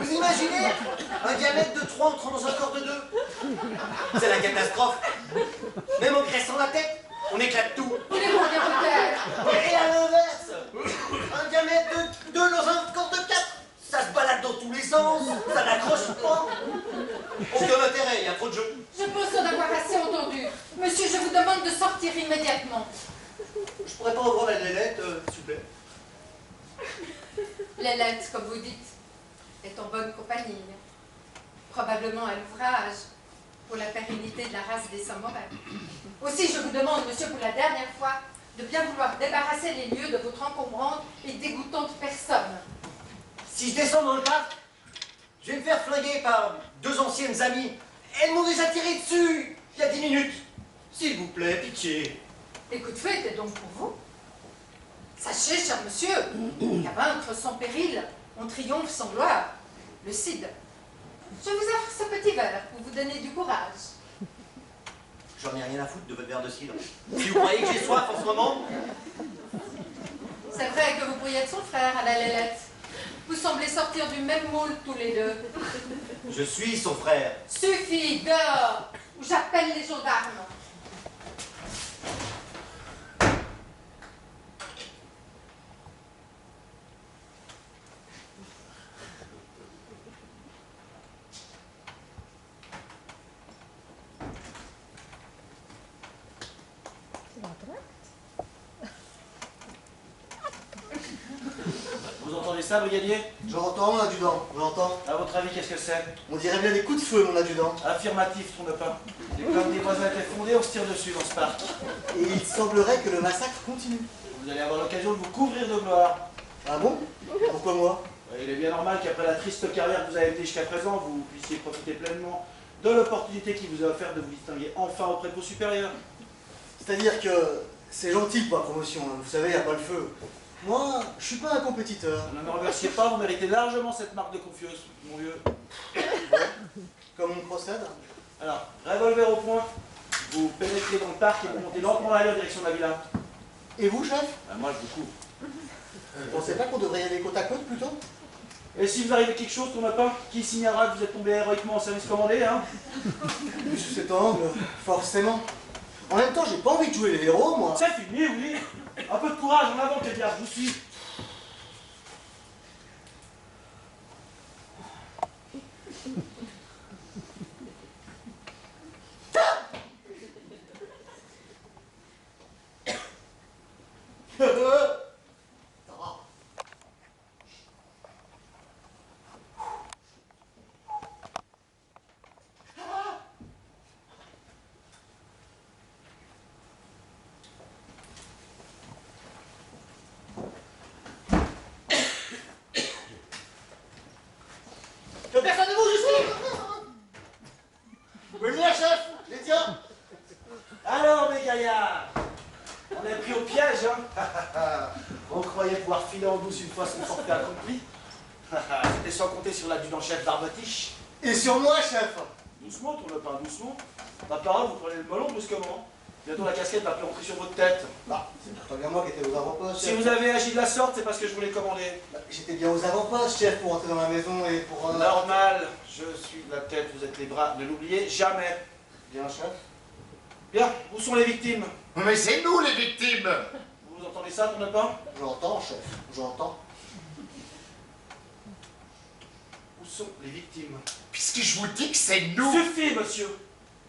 Vous imaginez un diamètre de 3 entrant dans un corps de 2? C'est la catastrophe. Même en graissant la tête, on éclate tout. Vous les vendez peut-être. Et à l'inverse, un diamètre de 2 dans un corps de 4, ça se balade dans tous les sens, ça n'accroche pas. Aucun intérêt, il y a trop de jeux. Je pense en avoir assez entendu. Monsieur, je vous demande de sortir immédiatement. Je pourrais pas revoir la Lélette, s'il vous plaît? Lélette, comme vous dites, est en bonne compagnie. Probablement à l'ouvrage pour la pérennité de la race des Samouraïs. Aussi, je vous demande, monsieur, pour la dernière fois, de bien vouloir débarrasser les lieux de votre encombrante et dégoûtante personne. Si je descends dans le parc, je vais me faire flinguer par 2 anciennes amies. Elles m'ont déjà tiré dessus il y a 10 minutes. S'il vous plaît, pitié. Les coups de feu étaient donc pour vous. Sachez, cher monsieur, qu'à vaincre sans péril, on triomphe sans gloire. Le Cid. Je vous offre ce petit verre pour vous donner du courage. J'en ai rien à foutre de votre verre de cidre. Si vous croyez que j'ai soif en ce moment, C'est vrai que vous pourriez être son frère à la Lélette. Vous semblez sortir du même moule tous les deux. je suis son frère. Suffit, dehors, ou j'appelle les gendarmes. Vous entendez ça, brigadier? J'entends, mon adjudant, j'entends. À votre avis, qu'est-ce que c'est? On dirait bien des coups de feu, mon adjudant. Affirmatif, Tourne-Pain. Et comme des voisins étaient fondés, on se tire dessus dans ce parc. Et il semblerait que le massacre continue. Vous allez avoir l'occasion de vous couvrir de gloire. Ah bon? Pourquoi moi? Il est bien normal qu'après la triste carrière que vous avez menée jusqu'à présent, vous puissiez profiter pleinement de l'opportunité qui vous est offerte de vous distinguer enfin auprès de vos supérieurs. C'est-à-dire que c'est gentil pour la promotion, hein. Vous savez, il n'y a pas le feu. Moi, je suis pas un compétiteur. Ne me remerciez pas, vous méritez largement cette marque de confiance, mon vieux. Comme on procède? Alors, revolver au point, vous pénétrez dans le parc et vous montez lentement l'allée en direction de la villa. Et vous, chef? Moi, je vous couvre. Vous pensez pas qu'on devrait y aller côte à côte, plutôt? Et si vous arrivez quelque chose, Tourne-Pain, qui signalera que vous êtes tombé héroïquement en service commandé, hein? Vu sous cet angle, forcément. En même temps, j'ai pas envie de jouer les héros, moi. C'est fini, oui. Un peu de courage en avant, que diable, je vous suis. Que personne ne bouge ici! Vous pouvez venir, chef? Les tiens! Alors, mes gaillards, on est pris au piège, hein? On croyait pouvoir filer en douce une fois son forfait accompli. C'était sans compter sur l'adjudant-chef d'Arbatiche. Et sur moi, chef! Doucement, Tourne-Pain, doucement. Ma parole, vous prenez le melon brusquement. Bientôt la casquette va pleurer sur votre tête. Bah, c'est pourtant bien moi qui étais aux avant-postes, Si chef. vous avez agi de la sorte, c'est parce que je vous l'ai commandé. Bah, j'étais bien aux avant-postes, chef, pour entrer dans la maison et pour... Normal, je suis la tête, vous êtes les bras, ne l'oubliez jamais. Bien, chef. Bien, où sont les victimes? Mais c'est nous les victimes. Vous entendez ça, Tourne-Pain? J'entends, chef, j'entends. Où sont les victimes? Puisque je vous dis que c'est nous. Suffit, monsieur!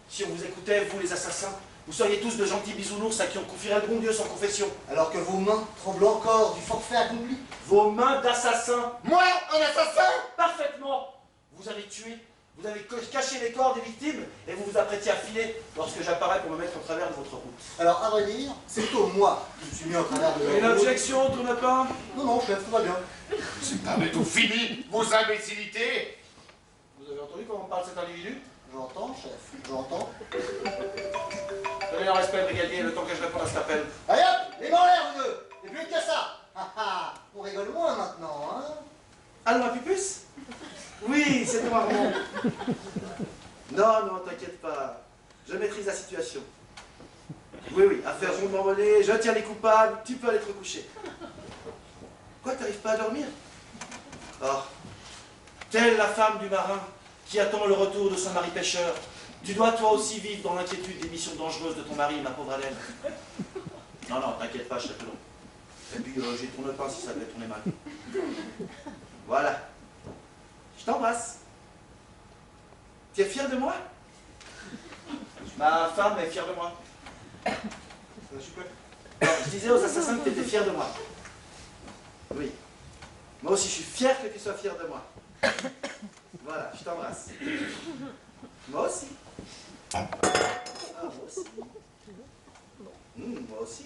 Si on vous écoutait, vous les assassins, vous seriez tous de gentils bisounours à qui on confierait le bon Dieu sans confession. Alors que vos mains tremblent encore du forfait accompli. Vos mains d'assassins! Moi, un assassin? Parfaitement! Vous avez tué, vous avez caché les corps des victimes et vous vous apprêtiez à filer lorsque j'apparais pour me mettre en travers de votre route. Alors, à vrai dire, c'est plutôt moi qui me suis mis en travers de... Une objection, Tourne-Pain? Non, non, chef, tout va bien. C'est pas du tout fini, vos imbécilités. Vous avez entendu comment parle cet individu? J'entends, chef, j'entends. Donnez un respect, brigadier, le temps que je réponde à cet appel. Allez hop, les mains en l'air, vous deux. Et plus que ça. Ah ah, on rigole moins maintenant, hein. Allô, ma pupus? Oui, c'est toi, Armand. Non, non, t'inquiète pas. Je maîtrise la situation. Oui, oui, affaire rondement menée, je tiens les coupables, tu peux aller te recoucher. Quoi, t'arrives pas à dormir? Oh, telle la femme du marin qui attend le retour de son mari pêcheur, tu dois toi aussi vivre dans l'inquiétude des missions dangereuses de ton mari, ma pauvre Hélène. Non, non, t'inquiète pas, je serai plus long. Et puis, j'ai tourné pas si ça devait tourner mal. Voilà. Je t'embrasse. Tu es fière de moi? Ma femme est fière de moi. Super. Non, je disais aux assassins que tu étais fier de moi. Oui. Moi aussi, je suis fier que tu sois fier de moi. Voilà, je t'embrasse. Moi aussi. Ah, moi aussi. Moi aussi.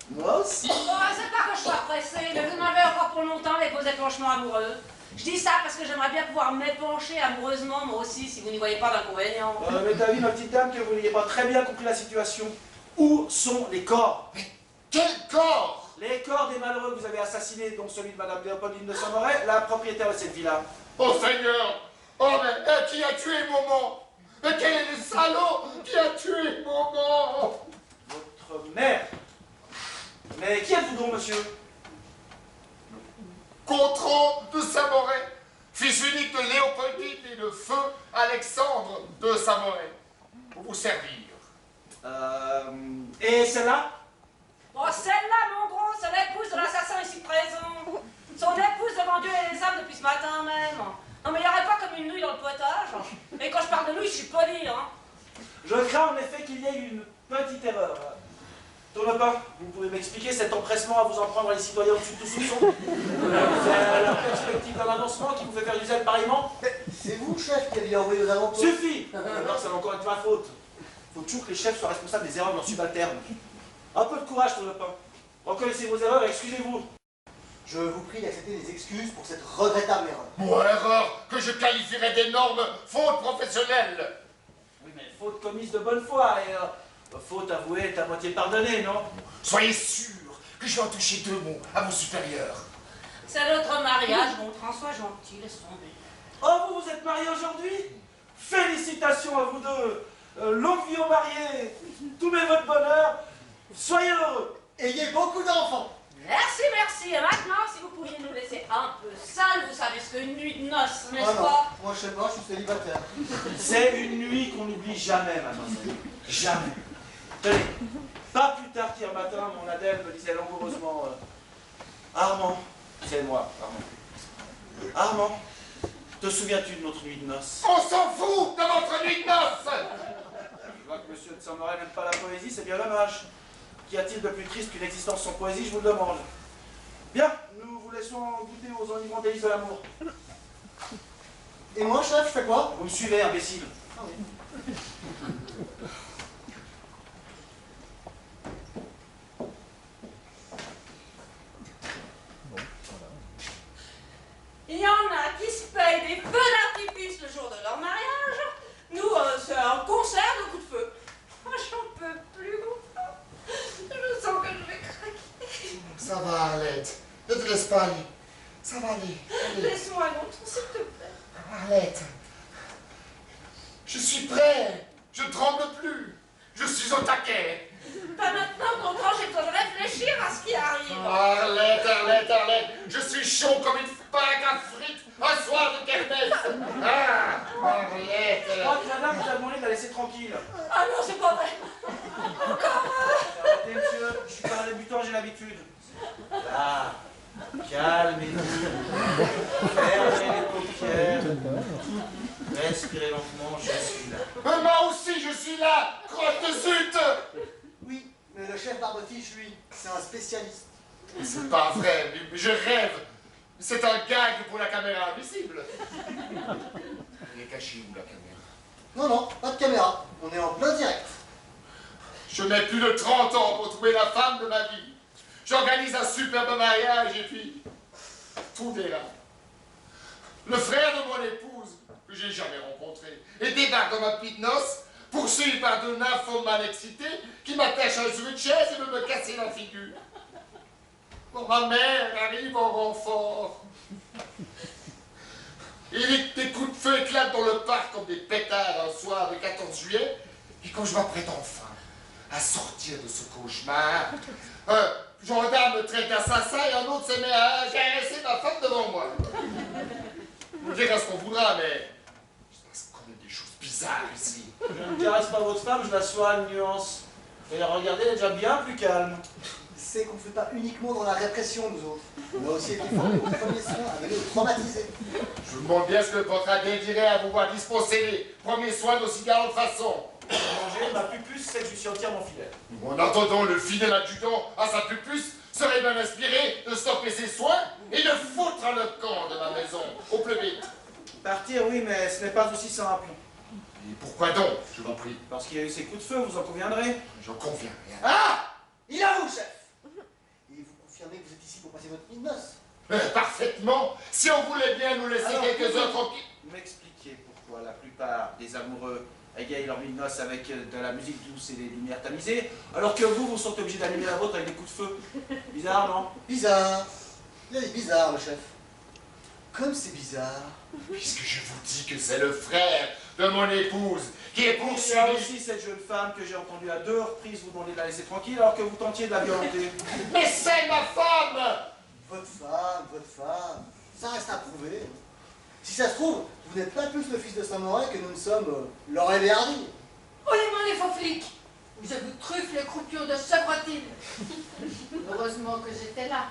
Moi aussi. Oh, c'est pas que je sois pressée, mais vous m'avez encore pour longtemps les beaux épanchements amoureux. Je dis ça parce que j'aimerais bien pouvoir m'épancher amoureusement, moi aussi, si vous n'y voyez pas d'inconvénient. Mais t'as vu, ma petite dame, que vous n'ayez pas très bien compris la situation. Où sont les corps? Mais quel corps? Les corps des malheureux que vous avez assassinés, dont celui de Madame Léopoldine de Saint-Moret, la propriétaire de cette villa. Oh Seigneur! Oh mais qui a tué Maman? Mais quel est le salaud qui a tué Maman? Votre mère. Mais qui êtes-vous donc, monsieur? Gontran de Saint-Moret, fils unique de Léopoldine et de feu Alexandre de Saint-Moret, pour vous servir. Et celle-là? Oh, celle-là, mon gros, c'est l'épouse de l'assassin ici présent. Son épouse devant Dieu et les âmes depuis ce matin même. Non mais il n'y aurait pas comme une nouille dans le potage. Et quand je parle de nouille, je suis poli, hein. Je crains en effet qu'il y ait une petite erreur. Tourlepin, vous pouvez m'expliquer cet empressement à vous en prendre les citoyens au-dessus de tout soupçon? C'est la perspective d'un avancement qui vous fait faire du zèle pareillement? C'est vous, chef, qui aviez envoyé aux avant-postes. Suffit! Alors ça va encore être ma faute. Faut toujours que les chefs soient responsables des erreurs de leurs subalternes. Un peu de courage, Tourlepin. Reconnaissez vos erreurs et excusez-vous. Je vous prie d'accepter des excuses pour cette regrettable erreur. Bon, erreur que je qualifierais d'énorme faute professionnelle. Oui, mais faute commise de bonne foi et faute avouée est à moitié pardonnée, non? Soyez sûr que je vais en toucher deux mots à vos supérieurs. C'est notre mariage, Gontran, sois gentil, laisse tomber. Oh, vous êtes mariés aujourd'hui? Félicitations à vous deux. Longue vie aux mariés. Tous mes vœux de bonheur. Soyez heureux. Ayez beaucoup d'enfants. Merci, merci. Et maintenant, si vous pouviez nous laisser un peu seuls, vous savez ce qu'une nuit de noces, n'est-ce Ah non, pas? moi je sais pas, je suis célibataire. C'est une nuit qu'on n'oublie jamais, mademoiselle. Jamais. Tenez, pas plus tard qu'hier matin, mon Adèle me disait langoureusement Armand, c'est moi, Armand, te souviens-tu de notre nuit de noces? On s'en fout de votre nuit de noces. Je vois que monsieur de Saint-Moret n'aime pas la poésie, c'est bien dommage. Qu'y a-t-il de plus triste qu'une existence sans poésie, je vous le demande. Bien, nous vous laissons goûter aux enivrants délices de l'amour. Et moi, chef, je fais quoi? Vous me suivez, imbécile. Ah oui. Il y en a qui se payent des feux d'artifice le jour de leur mariage. Nous, c'est un concert de coups de feu. Moi, j'en peux plus, Gontran. Je sens que je vais craquer. Ça va, Arlette. Ne te laisse pas aller. Ça va aller. Allez. Laisse-moi, Gontran, s'il te plaît. Arlette. Je suis prêt. Je ne tremble plus. Je suis au taquet. Pas maintenant, Gontran, j'ai besoin de réfléchir à ce qui arrive. Arlette, Arlette, Arlette. Je suis chaud comme une baraque à frites un soir de kermesse. Ah, Arlette. Je crois que madame vous a demandé de la laisser tranquille. Ah non, c'est pas vrai. Arrêtez, monsieur, je suis pas un débutant, j'ai l'habitude. Là, calmez-vous. Fermez les paupières. Respirez lentement, je suis là. Moi aussi, je suis là. Crotte de zut. Oui, mais le chef Barbotiche, lui, c'est un spécialiste. C'est pas vrai, mais je rêve. C'est un gag pour la caméra invisible. Elle est cachée où, la caméra? Non, non, pas de caméra. On est en plein direct. Je mets plus de 30 ans pour trouver la femme de ma vie. J'organise un superbe mariage et puis tout dérape. Le frère de mon épouse, que j'ai jamais rencontré, et débarque dans ma petite noce, poursuivi par deux nymphomanes excités qui m'attachent sur une chaise et veulent me casser la figure. Quand ma mère arrive en renfort, et des coups de feu éclatent dans le parc comme des pétards un soir de 14 juillet, et quand je m'apprête enfin à sortir de ce cauchemar, gendarme me traite d'assassin et un autre se met à agresser ma femme devant moi. On dira ce qu'on voudra, mais il se passe quand même des choses bizarres ici. Je ne caresse pas votre femme, je la soigne, nuance. Et regardez, elle est déjà bien plus calme. C'est qu'on ne fait pas uniquement dans la répression, nous autres. On a aussi été formés aux premiers soins avec les traumatisés. Je me demande bien ce que votre adé dirait à vous voir dispenser les premiers soins d'aussi galante façon. Manger, ma pupuce sait que je suis entièrement fidèle. En attendant, le fidèle adjudant à sa pupuce serait bien inspiré de stopper ses soins et de foutre à le camp de ma maison, au plus vite. Partir, oui, mais ce n'est pas aussi sans aplomb. Et pourquoi donc, je vous prie? Parce qu'il y a eu ces coups de feu, vous en conviendrez. J'en conviens. Ah! Il avoue, chef! Et vous confirmez que vous êtes ici pour passer votre nuit de noces? Parfaitement. Si on voulait bien nous laisser Alors, quelques heures tranquilles. Vous m'expliquez pourquoi la plupart des amoureux égayent leur nuit de noces avec de la musique douce et des lumières tamisées, alors que vous sentez obligé d'allumer la vôtre avec des coups de feu. Bizarre, non? Bizarre. Il est bizarre, le chef. Comme c'est bizarre. Puisque je vous dis que c'est le frère de mon épouse qui est Il y a poursuivi. aussi cette jeune femme que j'ai entendue à 2 reprises vous demander de la laisser tranquille alors que vous tentiez de la violenter. Mais c'est ma femme! Votre femme, ça reste à prouver. Si ça se trouve, vous n'êtes pas plus le fils de Saint-Morin que nous ne sommes Laurel et Hardy. Oh les mains, les faux flics! Je vous truffe les croupions de chevrotine. Heureusement que j'étais là.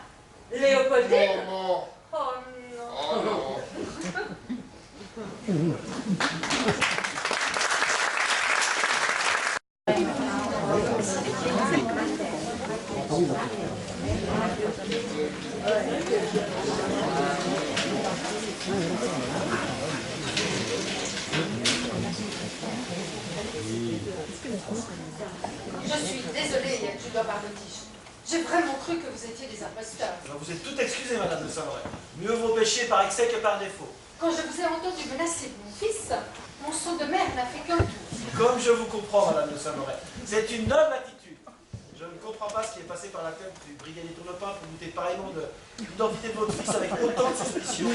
Léopoldine? Oh non! Oh non. Oh non! Je suis désolée, Yaljuda Barbotiche. J'ai vraiment cru que vous étiez des imposteurs. Alors vous êtes tout excusée, Madame de Saint-Mauré. Mieux vaut pécher par excès que par défaut. Quand je vous ai entendu menacer mon fils, mon saut de mer n'a fait qu'un tour. Comme je vous comprends, Madame de Saint-Mauré. C'est une noble attitude. Je ne comprends pas ce qui est passé par la tête du brigadier Tournepin pour douter pareillement de l'identité de votre fils avec autant de suspicion.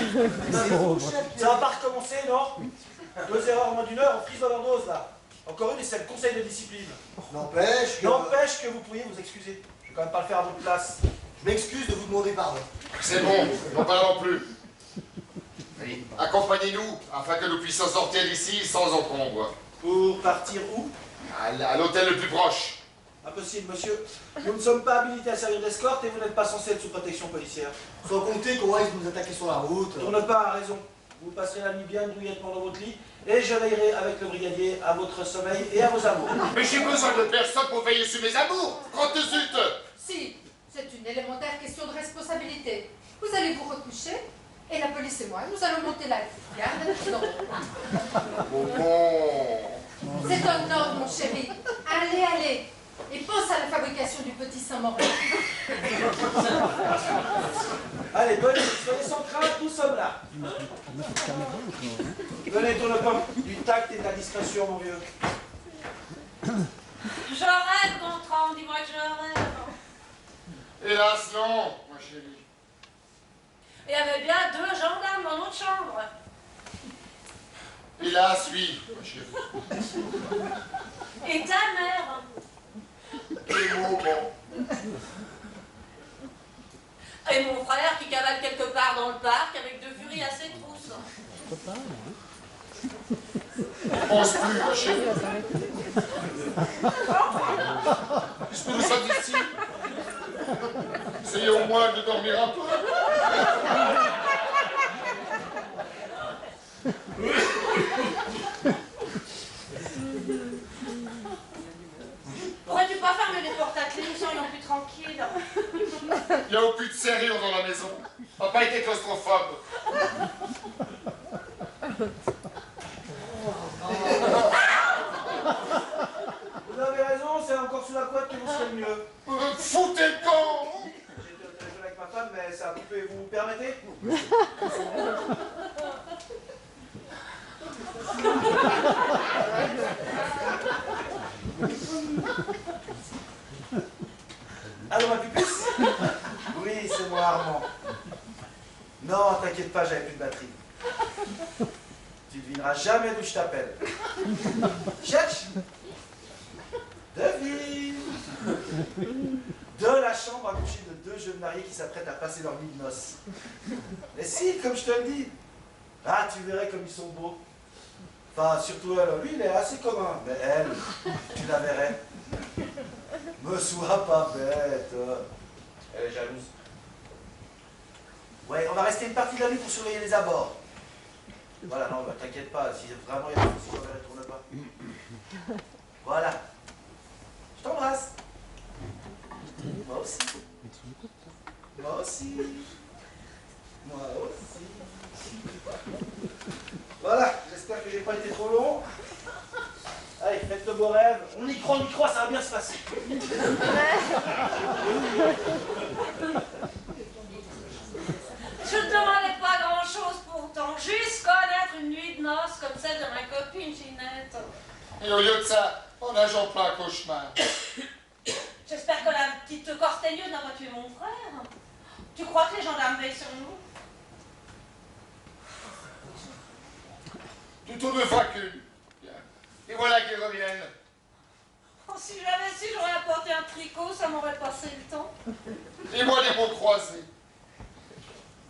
Ça va pas recommencer, non? 2 erreurs en moins d'1 heure, on frise l'overdose, là. Encore une et c'est le conseil de discipline. N'empêche N'empêche que vous pourriez vous excuser. Je vais quand même pas le faire à votre place. je m'excuse de vous demander pardon. C'est bon, n'en parlons plus. Oui. Accompagnez-nous afin que nous puissions sortir d'ici sans encombre. Pour partir où? À l'hôtel le plus proche. Impossible, monsieur. Nous ne sommes pas habilités à servir d'escorte et vous n'êtes pas censé être sous protection policière. Sans compter qu'on risque de nous attaquer sur la route. Tournepin a raison. Vous passerez la nuit bien douillettement dans votre lit et je veillerai avec le brigadier à votre sommeil et à vos amours. Mais j'ai besoin de personne pour veiller sur mes amours. Quand de zut! Si, c'est une élémentaire question de responsabilité. Vous allez vous recoucher et la police et moi, nous allons monter la garde dans votre lit. Bon. C'est un ordre, mon chéri. Allez, allez. Et pense à la fabrication du petit Saint-Morin. Allez, venez, soyez sans crainte, nous sommes là. Venez, Tournepin, du tact et de la discrétion, mon vieux. Je rêve, Gontran, dis-moi que je rêve. Hélas, non, ma chérie. Il y avait bien 2 gendarmes dans notre chambre. Hélas, oui, ma chérie. Et ta mère? Et mon bon. Et mon frère qui cavale quelque part dans le parc avec 2 furies à ses trousses. On pense plus, ma chérie. Puisque nous sommes ici, essayez au moins de dormir un peu. Pourrais-tu pas fermer les portes à clé, nous serions plus tranquilles? Il n'y a aucune serrure dans la maison. Papa était claustrophobe. Vous avez raison, c'est encore sous la couette que vous serez le mieux. Foutez le camp! J'étais au téléphone avec ma femme, mais ça a coupé, vous permettez? Allô, ma pupuce? Oui, c'est moi, Armand. Non, t'inquiète pas, j'avais plus de batterie. Tu devineras jamais d'où je t'appelle. Cherche. Devine. De la chambre à coucher de deux jeunes mariés qui s'apprêtent à passer leur nuit de noces. Mais si, comme je te le dis. Ah, tu verrais comme ils sont beaux. Enfin, surtout elle. Lui, il est assez commun. Mais elle, tu la verrais. Me sois pas bête. Elle est jalouse. Ouais, on va rester une partie de la nuit pour surveiller les abords. Voilà, non, bah, t'inquiète pas. Si vraiment il y a un souci, je ne retourne pas. Voilà. Je t'embrasse. Moi aussi. Moi aussi. Moi aussi. Voilà, j'espère que j'ai pas été trop long. Allez, faites de beaux rêves. On y croit, ça va bien se passer. Je ne demandais pas grand-chose pourtant, juste connaître une nuit de noces comme celle de ma copine Ginette. Et au lieu de ça, on a j'en plein cauchemar. J'espère que la petite Corteilleuse n'a pas tué mon frère. Tu crois que les gendarmes veillent sur nous? Plutôt deux fois qu'une. Bien. Et voilà qu'ils reviennent. Oh, si j'avais su, j'aurais apporté un tricot, ça m'aurait passé le temps. Et moi, les mots croisés.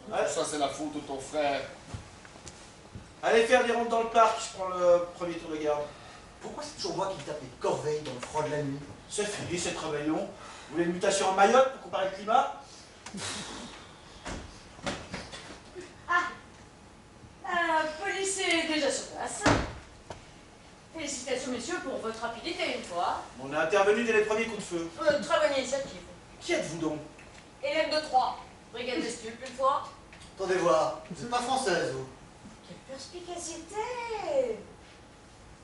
Ouais. Ça, c'est la faute de ton frère. Allez faire des rondes dans le parc, je prends le premier tour de garde. Pourquoi c'est toujours moi qui tape les corveilles dans le froid de la nuit? C'est fini cette rébellion. Vous voulez une mutation en Mayotte pour comparer le climat? Policier est déjà sur place. Félicitations, messieurs, pour votre rapidité une fois. On a intervenu dès les premiers coups de feu. Très bonne initiative. Qui êtes-vous donc? Élève de 3, brigade des stupes une fois. Attendez voir, vous n'êtes pas française, vous. Quelle perspicacité!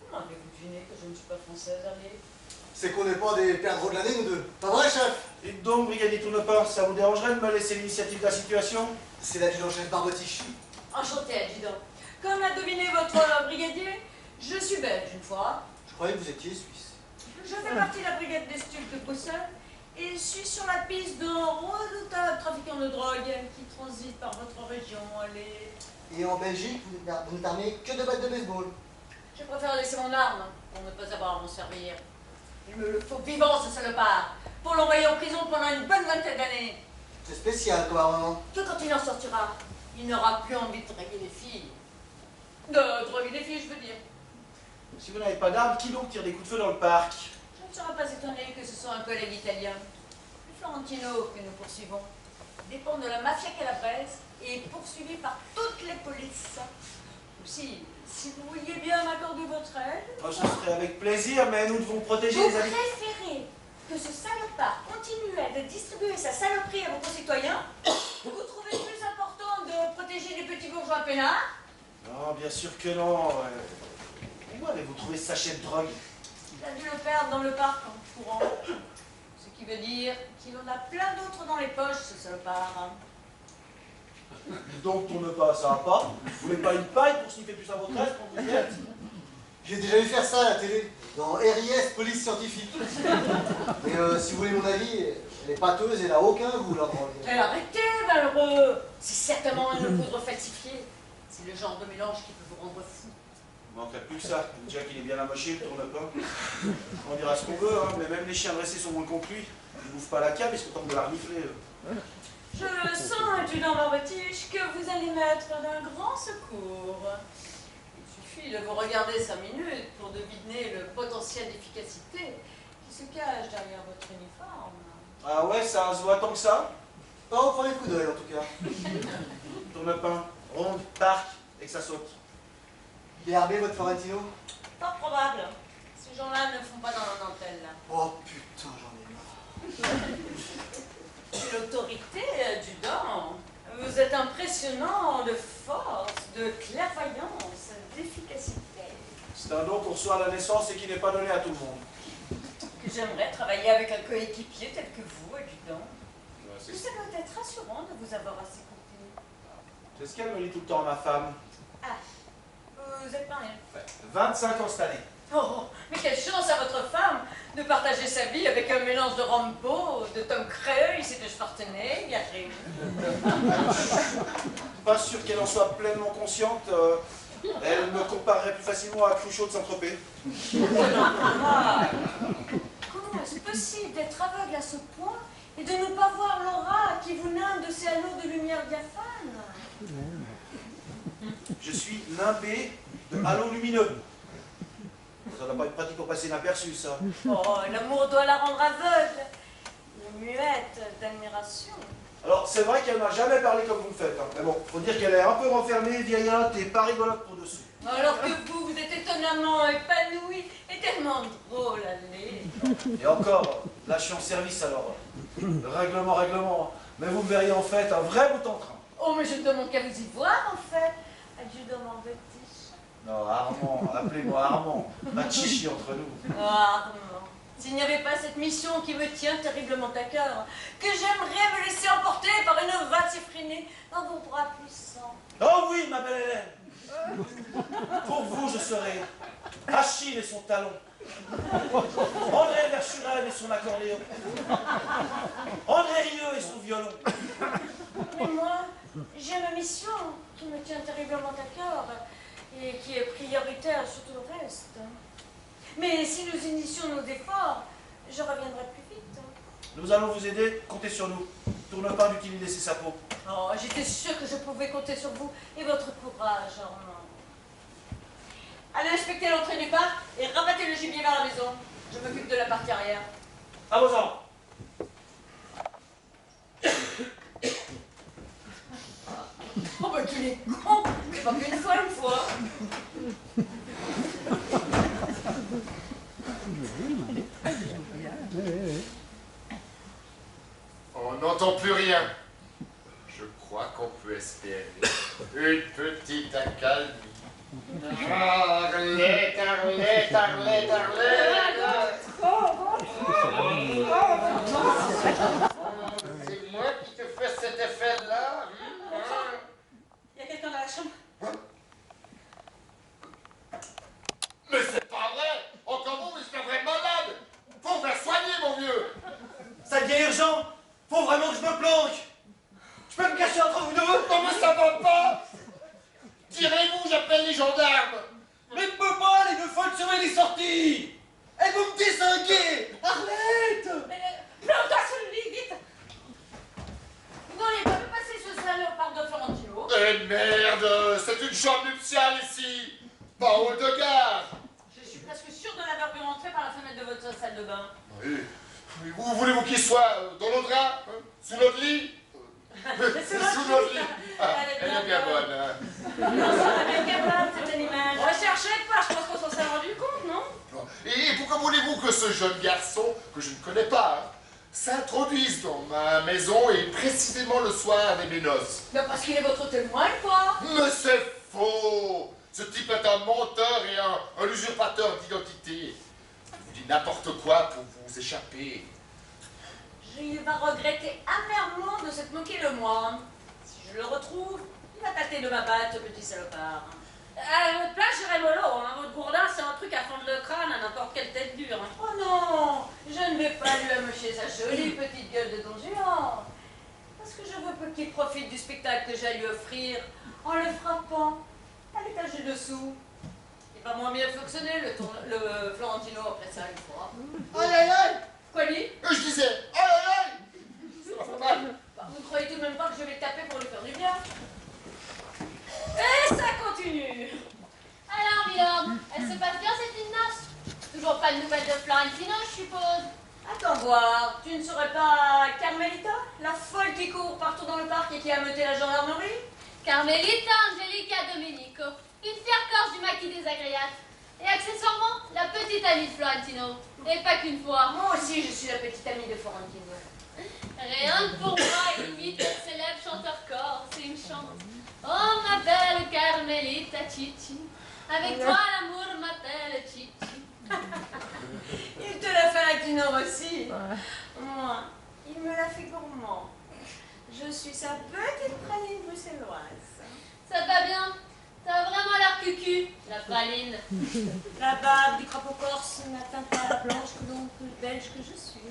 Comment avez-vous deviné que je ne suis pas française, allez? C'est qu'on n'est pas des perdreaux de l'année, nous deux. Pas vrai, chef? Dites donc, brigadier Tournepin, ça vous dérangerait de me laisser l'initiative de la situation? C'est l'adjudant-chef Barbotiche. Enchanté, adjudant. Comme l'a deviné votre brigadier, je suis belge une fois. Je croyais que vous étiez suisse. Je fais partie de la brigade des stupes de Bruxelles et suis sur la piste d'un redoutable trafiquant de drogue qui transite par votre région, allez. Et en Belgique, vous n'êtes armé que de battes de baseball. Je préfère laisser mon arme pour ne pas avoir à m'en servir. Il me le faut vivant, ce salopard, pour l'envoyer en prison pendant une bonne vingtaine d'années. C'est spécial comme armement. Que quand il en sortira, il n'aura plus envie de draguer les filles. De droguer les filles, je veux dire. Si vous n'avez pas d'armes, qui donc tire des coups de feu dans le parc? Je ne serais pas étonné que ce soit un collègue italien. Le Florentino que nous poursuivons dépend de la mafia calabraise et est poursuivi par toutes les polices. Aussi, si vous vouliez bien m'accorder votre aide... Moi, je serai avec plaisir, mais nous devons protéger Vous les habitants. préférez que ce salopard continue de distribuer sa saloperie à vos concitoyens? Vous trouvez plus important de protéger les petits bourgeois peinards? Non, bien sûr que non. Où avez-vous trouvé ce sachet de drogue? Il a dû le perdre dans le parc en courant. Ce qui veut dire qu'il en a plein d'autres dans les poches, ce salopard. Donc, Tournepin, ça va pas? Vous voulez pas une paille pour sniffer plus à votre aise quand vous y êtes? J'ai déjà vu faire ça à la télé, dans RIS Police Scientifique. Mais si vous voulez mon avis, elle est pâteuse et elle n'a aucun goût, là. Mais arrêtez, malheureux! C'est certainement une poudre falsifiée. C'est le genre de mélange qui peut vous rendre fou. Il manquerait plus que ça. Déjà qu'il est bien amoché, le Tournepin. On dira ce qu'on veut, hein, mais même les chiens dressés sont moins cons que lui. Ils ne bouffent pas la cave, ils se contentent de la renifler. Je sens, adjudant Barbotiche, que vous allez m'être d'un grand secours. Il suffit de vous regarder 5 minutes pour deviner le potentiel d'efficacité qui se cache derrière votre uniforme. Ah ouais, ça se voit tant que ça? Pas au premier coup d'œil, en tout cas. Tournepin, ronde, parc, et que ça saute. Il est armé, votre Florentino? Pas probable. Ces gens-là ne font pas dans la dentelle, là. Oh putain, j'en ai marre. L'autorité, adjudant. Vous êtes impressionnant de force, de clairvoyance, d'efficacité. C'est un don qu'on reçoit à la naissance et qui n'est pas donné à tout le monde. J'aimerais travailler avec un coéquipier tel que vous, adjudant. Ça doit être rassurant de vous avoir à ses côtés. C'est ce qu'elle me dit tout le temps, ma femme. Ah, vous êtes marié? 25 ans cette année. Oh, mais quelle chance à votre femme de partager sa vie avec un mélange de Rambo, de Tom Cruise et de Schwarzenegger. Pas sûr qu'elle en soit pleinement consciente. Elle me comparerait plus facilement à Cruchot de Saint-Tropez. Ah, comment est-ce possible possible d'être aveugle à ce point et de ne pas voir l'aura qui vous nimbe de ces halos de lumière diaphane? Je suis nimbé de halos lumineux. Ça ne doit pas être pratique pour passer inaperçu, ça. Oh, l'amour doit la rendre aveugle et muette d'admiration. Alors, c'est vrai qu'elle m'a jamais parlé comme vous le faites. Hein. Mais bon, faut dire qu'elle est un peu renfermée, vieillotte et pas rigolote pour dessous. Alors que vous êtes étonnamment épanoui et tellement drôle, allez. Et encore, là, je suis en service, alors. Règlement. Mais vous me verriez en fait un vrai bout en train. Oh, mais je ne demande qu'à vous y voir, en fait. Adjudant mon petit chat. Non, Armand, appelez-moi Armand. Pas de chichi entre nous. Oh, Armand. S'il n'y avait pas cette mission qui me tient terriblement à cœur, que j'aimerais me laisser emporter par une valse effrénée dans vos bras puissants. Oh oui, ma belle Hélène. Pour vous, je serai Achille et son talon. André Verschuren et son accordéon. André Rieu et son violon. Mais moi, j'ai ma mission qui me tient terriblement à cœur et qui est prioritaire sur tout le reste. Mais si nous initions nos efforts, je reviendrai plus vite. Nous allons vous aider, comptez sur nous. Tourne pas d'utiliser ses sapots. Oh, j'étais sûre que je pouvais compter sur vous et votre courage, Armand. Allez inspecter l'entrée du parc et rabattez le gibier vers la maison. Je m'occupe de la partie arrière. À vos ordres. Oh, bah qu'il est con! Pas qu'une fois, une fois. On n'entend plus rien. Je crois qu'on peut espérer une petite accalmie. Arlette, Arlette, Arlette, Arlette. C'est moi qui te fais cet effet-là. Il y a quelqu'un dans la chambre. Mais c'est pas vrai. Encore vous, mais c'est un vrai malade. Faut me la soigner, mon vieux. Ça devient urgent. Faut vraiment que je me planque. Je peux me cacher entre vous deux? Non, mais ça va pas. Tirez-vous, j'appelle les gendarmes. Mais je peux pas, les deux folles surveillent les sorties. Elles vont me désinguer. Arlette. Plante-toi sur le lit, vite! Vous n'auriez pas pu passer ce salopard de Florentino? Eh merde, c'est une chambre nuptiale ici, pas hall de gare. Je suis presque sûre de l'avoir vu rentrer par la fenêtre de votre salle de bain. Oui. Où voulez-vous qu'il soit? Dans nos draps? Sous notre lit? Sous notre lit. Ah, elle est bien bonne. Hein. Non, ça va bien capable, cette animal. Recherchez pas, je pense qu'on s'en s'est rendu compte, non? Et pourquoi voulez-vous que ce jeune garçon, que je ne connais pas, hein, s'introduise dans ma maison et précisément le soir de mes noces? Ben parce qu'il est votre témoin, quoi. Mais c'est faux! Ce type est un menteur et un usurpateur d'identité. Il vous dit n'importe quoi pour vous échapper. Il va regretter amèrement de s'être moqué de moi. Si je le retrouve, il va tâter de ma batte, ce petit salopard. À votre place, j'irai mollo, hein. Votre gourdin, c'est un truc à fendre le crâne à n'importe quelle tête dure. Hein. Oh non, je ne vais pas lui amocher sa jolie petite gueule de don Juan. Parce que je veux peu qu'il profite du spectacle que j'ai à lui offrir en le frappant à l'étage du dessous. Il va moins bien fonctionner le Florentino après ça une fois. Aïe aïe aïe! Quoi lui? Je disais aïe aïe aïe! Ça va pas mal. Vous ne croyez tout de même pas que je vais le taper pour lui faire du bien? Et ça continue! Alors, Milord, elle se passe bien cette petite noce? Toujours pas de nouvelles de Florentino, je suppose. Attends voir, tu ne serais pas Carmelita? La folle qui court partout dans le parc et qui a meuté la gendarmerie? Carmelita Angelica Domenico, une fière corse du maquis des Agréates. Et accessoirement, la petite amie de Florentino. Et pas qu'une fois. Moi aussi, je suis la petite amie de Florentino. Rien que pour moi, il imite le célèbre chanteur corse et il me chante. Oh ma belle Carmelita Chichi, avec toi l'amour m'appelle Chichi. Il te l'a fait à Tinor aussi. Moi, il me l'a fait gourmand. Je suis sa petite praline bruxelloise. Ça te va bien? T'as vraiment l'air cucu, la praline. La barbe du crapaud corse n'atteint pas la blanche colombe belge que je suis.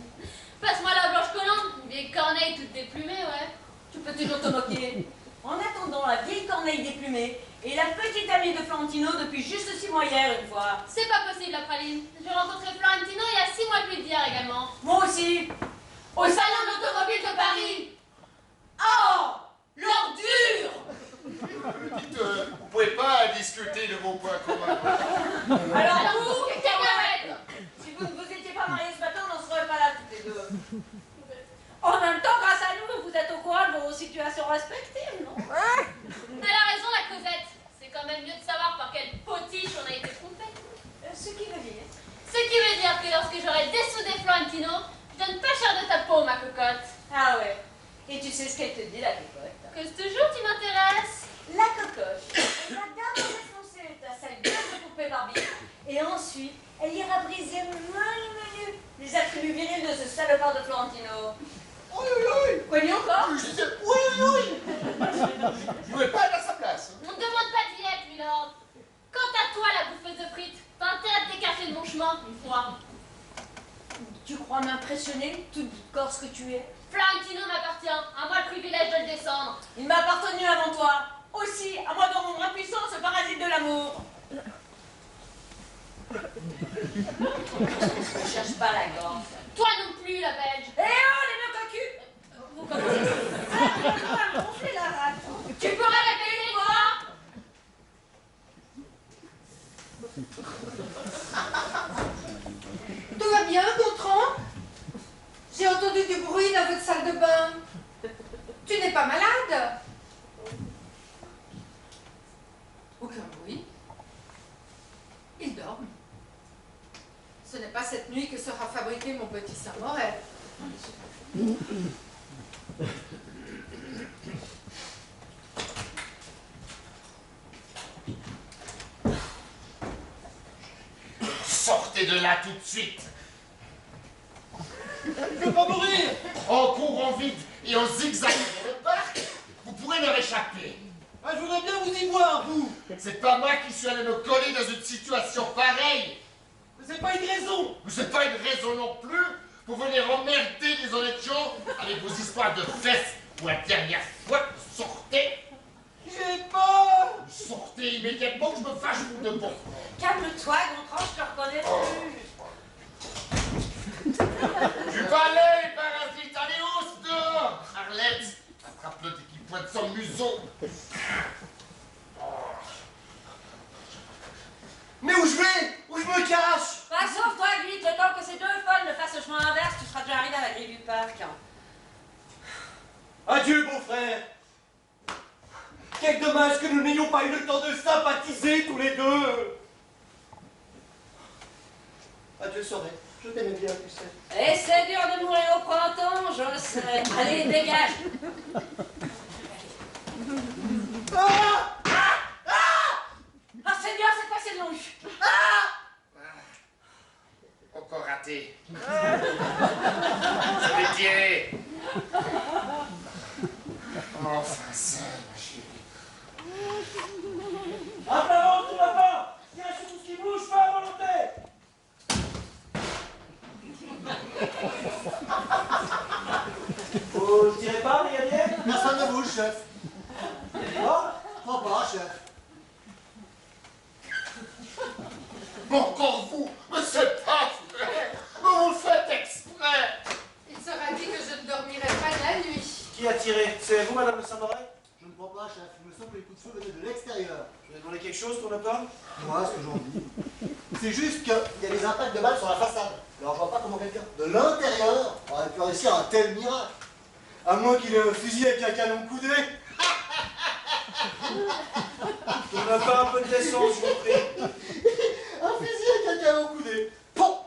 Passe-moi la blanche colombe, une vieille corneille toute déplumée, ouais. Tu peux toujours te moquer. En attendant, la vieille corneille déplumée et la petite amie de Florentino depuis juste 6 mois hier une fois. C'est pas possible, la praline. J'ai rencontré Florentino il y a 6 mois plus d'hier également. Moi situations respectives, non? Elle a raison, la Cosette. C'est quand même mieux de savoir par quelle potiche on a été trompé. Ce qui veut dire? Ce qui veut dire que lorsque j'aurai dessoudé Florentino, je donne pas cher de ta peau, ma cocotte. Ah ouais. Et tu sais ce qu'elle te dit, la cocotte? Que toujours tu m'intéresses. La cocotte, elle va d'abord défoncer ta sale gueule de poupée Barbie, et ensuite, elle ira briser menu les attributs virils de ce salopard de Florentino. Oui, oui, oui. Quoi, il y a encore? Je disais, oui, oui. Je voulais pas être à sa place. On ne demande pas d'y être, milord. Quant à toi, la bouffeuse de frites, t'as intérêt à te décacher de mon chemin, une fois. Tu crois m'impressionner, toute corse que tu es? Florentino m'appartient, à moi le privilège de le descendre. Il m'a appartenu avant toi. Aussi, à moi de rendre impuissant ce parasite de l'amour. Ne cherche pas la gorge. Toi non plus, la belge. Eh oh, les deux cocus! Vous commencez à me gonfler la rate. Tu peux répéter les voix. Tout va bien, Gontran? J'ai entendu du bruit dans votre salle de bain. Tu n'es pas malade? Aucun bruit. Ils dorment. Ce n'est pas cette nuit que sera fabriqué mon petit Saint-Morel. Sortez de là tout de suite. Je veux pas mourir. En courant vite et en zigzag dans le parc, vous pourrez leur échapper. Ah, je voudrais bien vous y voir, vous. C'est pas moi qui suis allé me coller dans une situation pareille. Mais c'est pas une raison. Mais c'est pas une raison non plus pour venir emmerder les honnêtes gens avec vos histoires de fesses. Pour la dernière fois, sortez. J'ai peur. Sortez immédiatement que je me fâche pour de bon. Calme-toi, Gontran, je te reconnais plus. Du balai, parasite, allez, hausse dehors. Arlette, attrape-le dès qu'il pointe son museau. Mais où je vais? Où je me cache? Bah, sauve-toi vite, le temps que ces deux folles ne fassent le chemin inverse, tu seras déjà arrivé à la grille du parc. Adieu, beau-frère. Quel dommage que nous n'ayons pas eu le temps de sympathiser tous les deux. Adieu, Sorel. Je t'aimais bien, tu sais. Et c'est dur de mourir au printemps, je sais. Allez, dégage. Ah, c'est bien, cette fois c'est de longue. Encore raté. Je vais tirer. Enfin ça, ma chérie. Apparemment, tout va pas. Tiens sur tout ce qui bouge, pas à volonté. Vous ne tirez pas, les gagnés? Personne ne bouge, chef. Oh, Crois pas, chef. Encore vous, mais c'est pas vrai. Mais vous le faites exprès. Il sera dit que je ne dormirai pas la nuit. qui a tiré? C'est vous, madame de Saint-Morel? Je ne crois pas, chef. Il me semble que les coups de feu venaient de l'extérieur. Je vais demander quelque chose, tourne pas? Moi, ce que j'en dis, c'est juste qu'il y a des impacts de balles sur la façade. Alors je vois pas comment quelqu'un de l'intérieur aurait pu réussir un tel miracle. À moins qu'il ait un fusil avec un canon coudé. Tourne pas un peu de descente, je vous prie. Un fusil avec un canon coudé. Bon.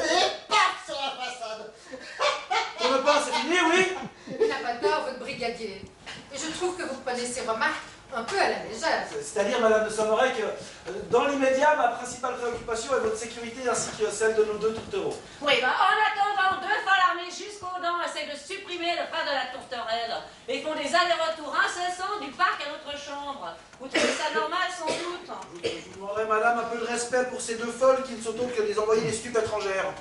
Et paf sur la façade. Tourne pas, c'est fini, oui? Il n'a pas tort, votre brigadier. Et je trouve que vous prenez ces remarques un peu à la légère. C'est-à-dire, madame de Saint-Morel, que dans l'immédiat, ma principale préoccupation est votre sécurité ainsi que celle de nos deux tourtereaux. Oui, bah en attendant, deux fois l'armée jusqu'aux dents essaient de supprimer le pas de la tourterelle et font des allers-retours incessants du parc à notre chambre. Vous trouvez ça normal, sans doute? Je vous demanderai, madame, un peu de respect pour ces deux folles qui ne sont autres que des envoyés des stupes étrangères.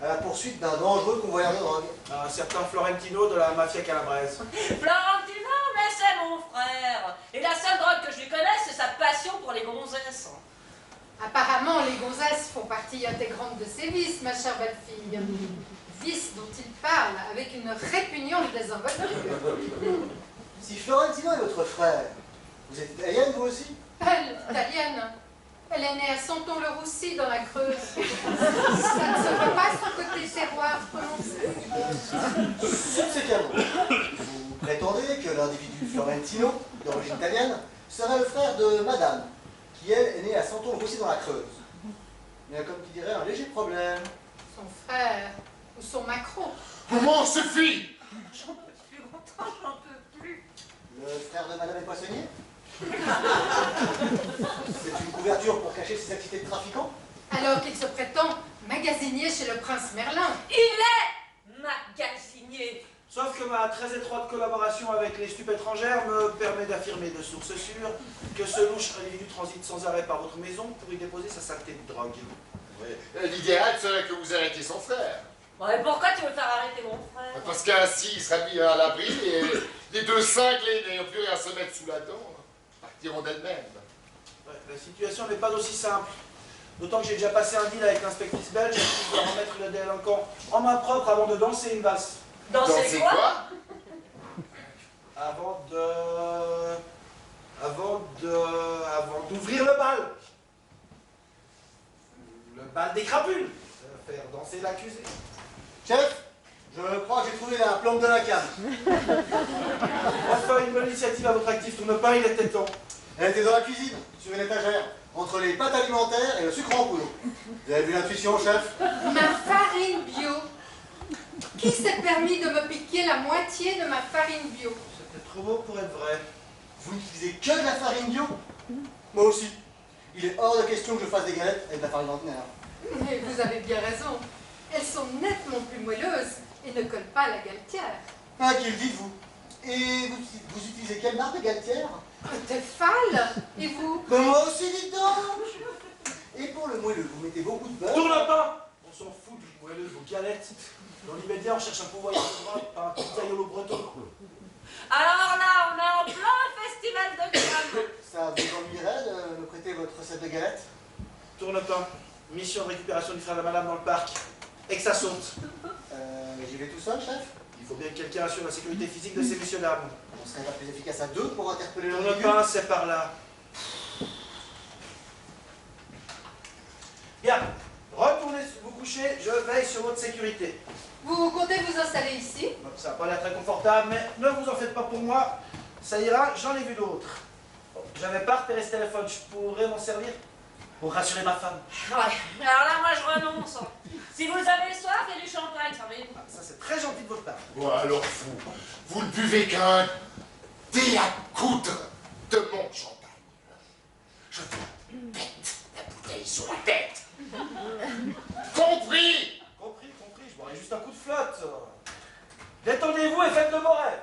À la poursuite d'un dangereux convoyeur de drogue. Un certain Florentino de la mafia calabraise. Florentino, mais c'est mon frère. Et la seule drogue que je lui connaisse, c'est sa passion pour les gonzesses. Apparemment, les gonzesses font partie intégrante de ses vices, ma chère belle-fille. Vices dont il parle avec une répugnante désinvolture. Si Florentino est votre frère, vous êtes italienne vous aussi? Elle, italienne, elle est née à Santon-le-Roussy dans la Creuse. Ça ne se voit pas son côté terroir prononcé. Subséquemment, vous Fiorentino, d'origine italienne, serait le frère de Madame, qui elle est née à Santon-le-Roussy dans la Creuse. Il y a comme qui dirait un léger problème. Son frère ou son macro. Comment suffit? J'en peux plus, Gontran, j'en peux plus. Le frère de Madame est poissonnier. C'est une couverture pour cacher ses activités de trafiquant. Alors qu'il se prétend magasinier chez le prince Merlin. Il est magasinier. Sauf que ma très étroite collaboration avec les stupes étrangères me permet d'affirmer de source sûre que ce louche individu transite sans arrêt par votre maison pour y déposer sa saleté de drogue. Oui. L'idéal serait que vous arrêtiez son frère. Ouais, pourquoi tu veux faire arrêter mon frère? Parce qu'ainsi, il sera mis à l'abri et les deux cinglés n'ayant plus rien à se mettre sous la dent partiront d'elles-mêmes. Ouais, la situation n'est pas aussi simple. D'autant que j'ai déjà passé un deal avec l'inspectrice belge qui doit remettre le délinquant en main propre avant de danser une valse. Danser quoi? Avant d'ouvrir le bal. Le bal des crapules. Faire danser l'accusé. Chef, je crois que j'ai trouvé la plante de la canne. Enfin, une bonne initiative à votre actif tourne-pain, il était temps. Elle était dans la cuisine, sur une étagère, entre les pâtes alimentaires et le sucre en poudre. Vous avez vu l'intuition, chef? Ma farine bio. Qui s'est permis de me piquer la moitié de ma farine bio? C'était trop beau pour être vrai. Vous n'utilisez que de la farine bio? Moi aussi. Il est hors de question que je fasse des galettes avec de la farine ordinaire. Mais vous avez bien raison. Elles sont nettement plus moelleuses et ne collent pas à la galetière. Ah, qui le dites-vous? Et vous utilisez quelle marque de galetière? Tefal. Et vous? Ben moi aussi, dites donc. Et pour le moelleux, vous mettez beaucoup de beurre? Tourne pas. On s'en fout du moelleux de vos galettes. Dans l'immédiat, on cherche un pourvoyeur de bras par un pizzaïolo breton. Alors là, on est en plein festival de crème. Ça vous ennuierait de me prêter votre recette de galettes? Tourne pas. Mission de récupération du frère de madame dans le parc. Et que ça saute. J'y vais tout seul, chef? Il faut bien que quelqu'un assure la sécurité physique de ces messieurs-dames. On serait pas plus efficace à deux pour interpeller Tourne l'individu? pas, c'est par là. Bien. Retournez vous coucher, je veille sur votre sécurité. Vous comptez vous installer ici? Ça n'a pas l'air très confortable, mais ne vous en faites pas pour moi. Ça ira, j'en ai vu d'autres. J'avais pas repéré ce téléphone, je pourrais m'en servir pour rassurer ma femme. Ouais, alors là, moi, je renonce. Si vous avez soif, il y a du champagne, savez-vous. Ah, ça, c'est très gentil de votre part. Bon, alors vous ne buvez qu'un thé à coudre de mon champagne. Je vous pète la bouteille sur la tête. Compris? Compris, je boirai juste un coup de flotte. Détendez-vous et faites de beaux rêves.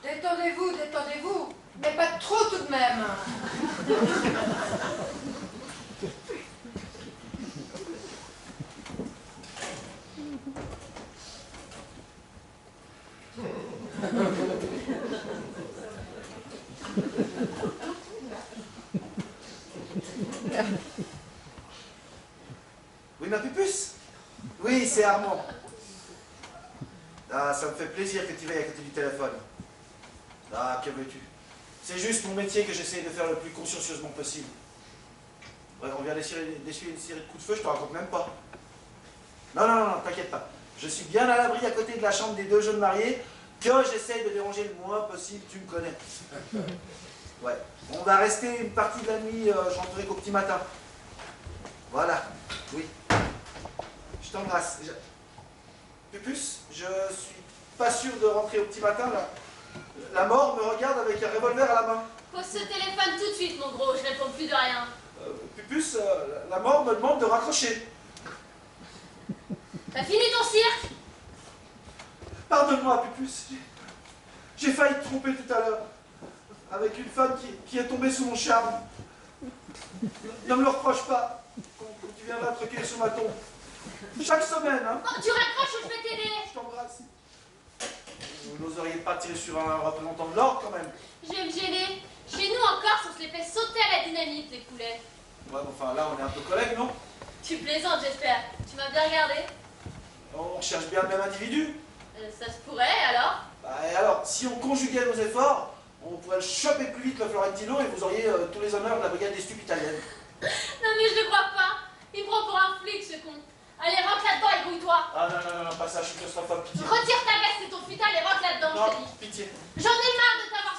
Détendez-vous, mais pas trop tout de même. Oui, ma pupuce? Oui, c'est Armand. Ah, ça me fait plaisir que tu veilles à côté du téléphone. Ah, que veux-tu? C'est juste mon métier que j'essaie de faire le plus consciencieusement possible. Ouais, on vient d'essuyer une série de coups de feu, je te raconte même pas. Non, t'inquiète pas. Je suis bien à l'abri à côté de la chambre des deux jeunes mariés que j'essaie de déranger le moins possible, tu me connais. Ouais. On va rester une partie de la nuit, je rentrerai qu'au petit matin. Voilà, oui. Je t'embrasse. Pupuce, je suis pas sûr de rentrer au petit matin, là. La mort me regarde avec un revolver à la main. Pose ce téléphone tout de suite, mon gros, je réponds plus de rien. Pupuce, la mort me demande de raccrocher. T'as fini ton cirque? Pardonne-moi, Pupuce. J'ai failli te tromper tout à l'heure. Avec une femme qui est tombée sous mon charme. Ne me le reproche pas. Quand tu viendras te recueillir sur ma tombe. Chaque semaine, hein. Oh, tu raccroches ou je vais t'aider? Je t'embrasse. Vous n'oseriez pas tirer sur un représentant de l'ordre, quand même. Je vais me gêner. Chez nous, en Corse, on se les fait sauter à la dynamite, les poulets. Ouais, enfin là, on est un peu collègues, non? Tu plaisantes, j'espère. Tu m'as bien regardé? On recherche bien le même individu. Ça se pourrait, alors? Bah, et alors, si on conjuguait nos efforts, on pourrait le choper plus vite, le Florentino, et vous auriez tous les honneurs de la brigade des stupes italiennes. Non, mais je ne crois pas. Il me prend pour un flic, ce con. Allez, rentre là-dedans et grouille-toi. Ah non, pas ça, je suis claustrophobe, pitié. Retire ta veste et ton futal et rentre là-dedans, je te Non, dis. pitié. J'en ai marre de t'avoir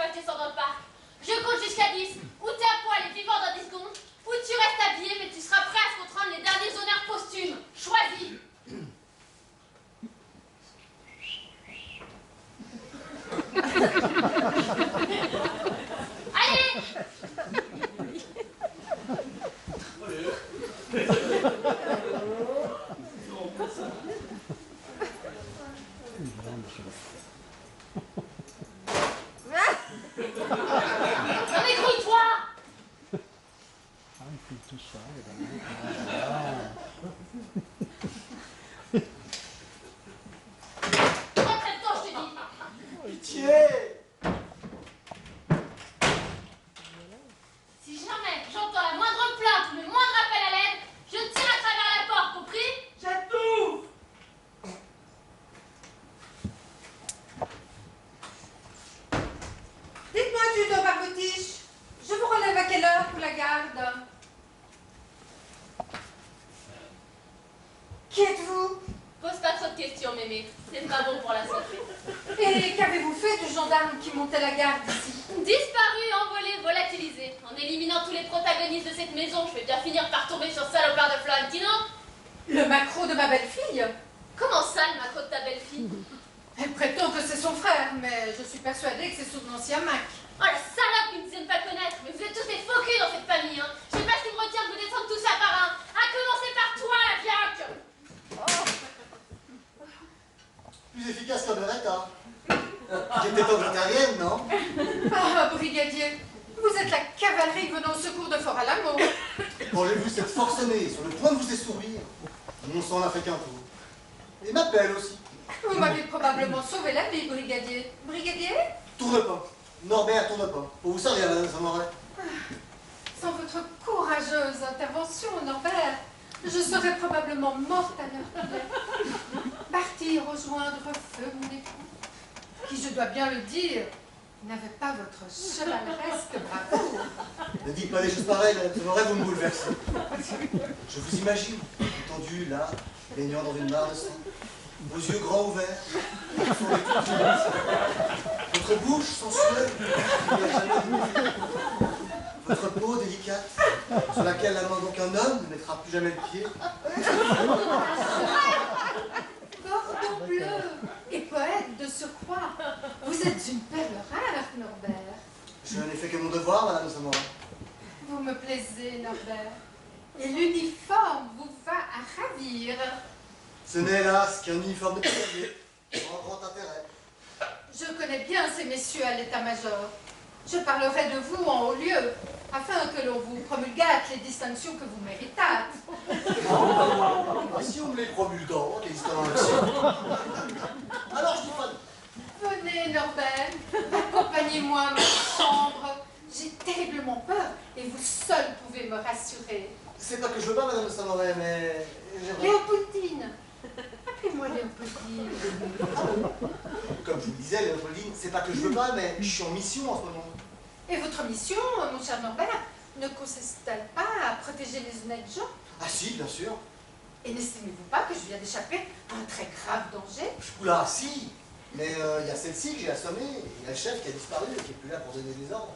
pas, je descends dans le parc. Je compte jusqu'à 10. Ou t'es à poil et vivant dans 10 secondes, ou tu restes habillé, mais tu seras prêt à ce qu'on te rende les derniers honneurs posthumes. Choisis. Allez! Non mais grouille-toi! Retraite-toi, je te dis! Pitié! Si jamais j'entends la moindre plainte ou le moindre appel à l'aide, je tire à travers la porte, compris? J'étouffe! Dites-moi, Judo Barbotiche, je vous relève à quelle heure pour la garde? Qui êtes-vous? Pose pas trop de questions, mémé. C'est pas bon pour la santé. Et qu'avez-vous fait du gendarme qui montait la garde ici? Disparu, envolé, volatilisé. En éliminant tous les protagonistes de cette maison, je vais bien finir par tomber sur ce salopard de Florentino. Le maquereau de ma belle-fille? Comment ça, le macro de ta belle-fille? Elle prétend que c'est son frère, mais je suis persuadée que c'est son ancien Mac. Oh la salope qui ne sait pas connaître. Mais vous êtes tous des faux culs dans cette famille, hein. Je sais pas ce qui me retient de vous descendre tous un par un. À commencer par toi, la vieille. Plus efficace qu'un Beretta. Il était temps que j'intervienne, non? Ah, brigadier, vous êtes la cavalerie venant au secours de Fort Alamo. Quand j'ai vu cette forcenée sur le point de vous essouvir, mon sang n'a fait qu'un tour. Et ma pelle aussi. Vous m'avez probablement sauvé la vie, brigadier. Brigadier? Tourne pas. Norbert, tourne pas. Pour vous servir, madame Samoret. Sans votre courageuse intervention, Norbert, je serais probablement morte à l'heure qu'il est. Partie rejoindre feu mon époux, qui, je dois bien le dire, n'avait pas votre chevaleresque bravoure. Ne dites pas des choses pareilles, madame Samoret, vous me bouleversez. Je vous imagine, étendu là, baignant dans une mare de sang, vos yeux grands ouverts, au fond des toutes votre bouche sensuelle, qui n'a jamais bougé, votre peau délicate, sur laquelle la main d'aucun homme ne mettra plus jamais le pied. Cordon bleu et poète de surcroît. Vous êtes une perle rare, Norbert. Je n'en ai fait que mon devoir, madame Samoret. Vous me plaisez, Norbert. Et l'uniforme vous va à ravir. Ce n'est hélas qu'un uniforme de cavalier, sans grand intérêt. Je connais bien ces messieurs à l'état-major. Je parlerai de vous en haut lieu, afin que l'on vous promulgate les distinctions que vous méritâtes. Ah, si on me les promulgant, les distinctions. Alors je dis pas. Venez, Norbert, accompagnez-moi à ma chambre. J'ai terriblement peur, et vous seul pouvez me rassurer. C'est pas que je veux pas, madame Samoret, mais j'aimerais... Léopoldine, appelez-moi Léopoldine. Comme je vous le disais, Léopoldine, c'est pas que je veux pas, mais je suis en mission en ce moment. Et votre mission, mon cher Norbert, ne consiste-t-elle pas à protéger les honnêtes gens? Ah si, bien sûr. Et n'estimez-vous pas que je viens d'échapper à un très grave danger? Oula, si. Mais il y a celle-ci que j'ai assommée, et il y a le chef qui a disparu et qui est plus là pour donner des ordres.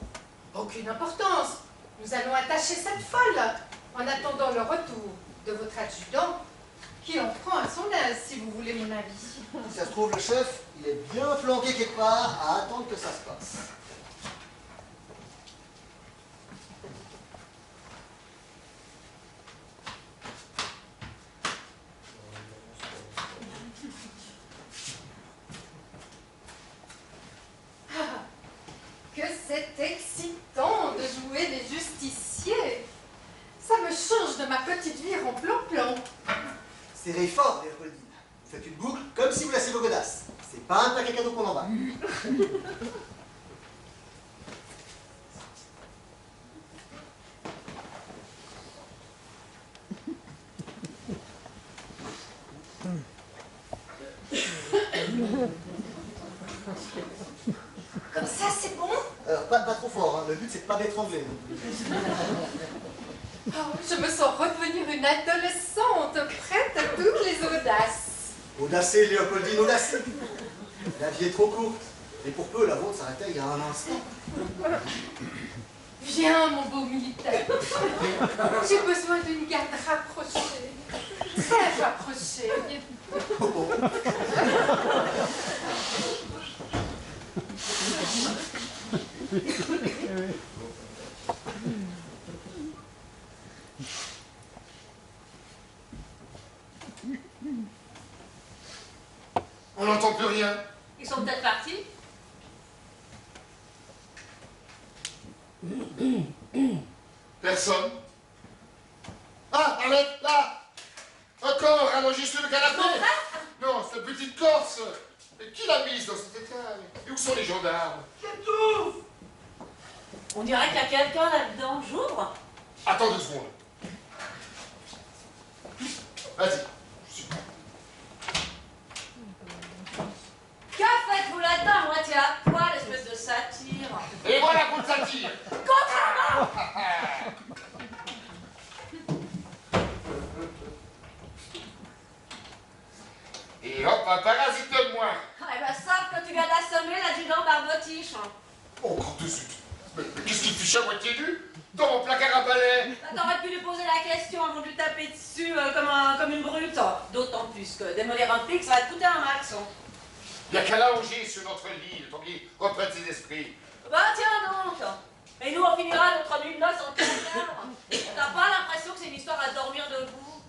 Aucune importance. Nous allons attacher cette folle en attendant le retour de votre adjudant, qui en prend à son aise, si vous voulez mon avis. Si ça se trouve, le chef, il est bien planqué quelque part à attendre que ça se passe. Ah, que c'est excitant de jouer les justiciers. Ça me change de ma petite vie en plan-plan. Serrez fort, Léopoldine. Vous faites une boucle comme si vous laissiez vos godasses. C'est pas un paquet cadeau qu'on en va. Comme ça, c'est bon? Pas trop fort, hein. Le but c'est de pas d'étrangler. Oh, je me sens redevenir une adolescente, prête à toutes les audaces. Audacée, Léopoldine, audacée. La vie est trop courte. Et pour peu, la vôtre s'arrêtait il y a un instant. Viens, mon beau militaire. J'ai besoin d'une garde rapprochée. Très rapprochée. On n'entend plus rien. Ils sont peut-être partis. Personne. Ah, Arlette, là! Encore allongé sur le canapé. Non, cette petite Corse. Et qui l'a mise dans cet état? Et où sont les gendarmes? J'étouffe! On dirait qu'il y a quelqu'un là-dedans. J'ouvre. Attends 2 secondes. Vas-y. Que faites-vous là-dedans, moitié à poil, espèce de satire? Et voilà pour le satire. Contrairement! Et hop, un parasite de moi. Eh ben, sauf que tu viens d'assommer l'adjudant Barbotiche. Oh, grand de zut. Mais qu'est-ce qu'il fiche à moitié nu? Dans mon placard à balai. T'aurais pu lui poser la question avant de lui taper dessus comme une brute. D'autant plus que démolir un flic, ça va te coûter un max. Il n'y a qu'à l'allonger sur notre lit, le temps qu'il reprenne ses esprits. Bah tiens donc. Et nous, on finira notre nuit de noces en calme. T'as pas l'impression que c'est une histoire à dormir debout?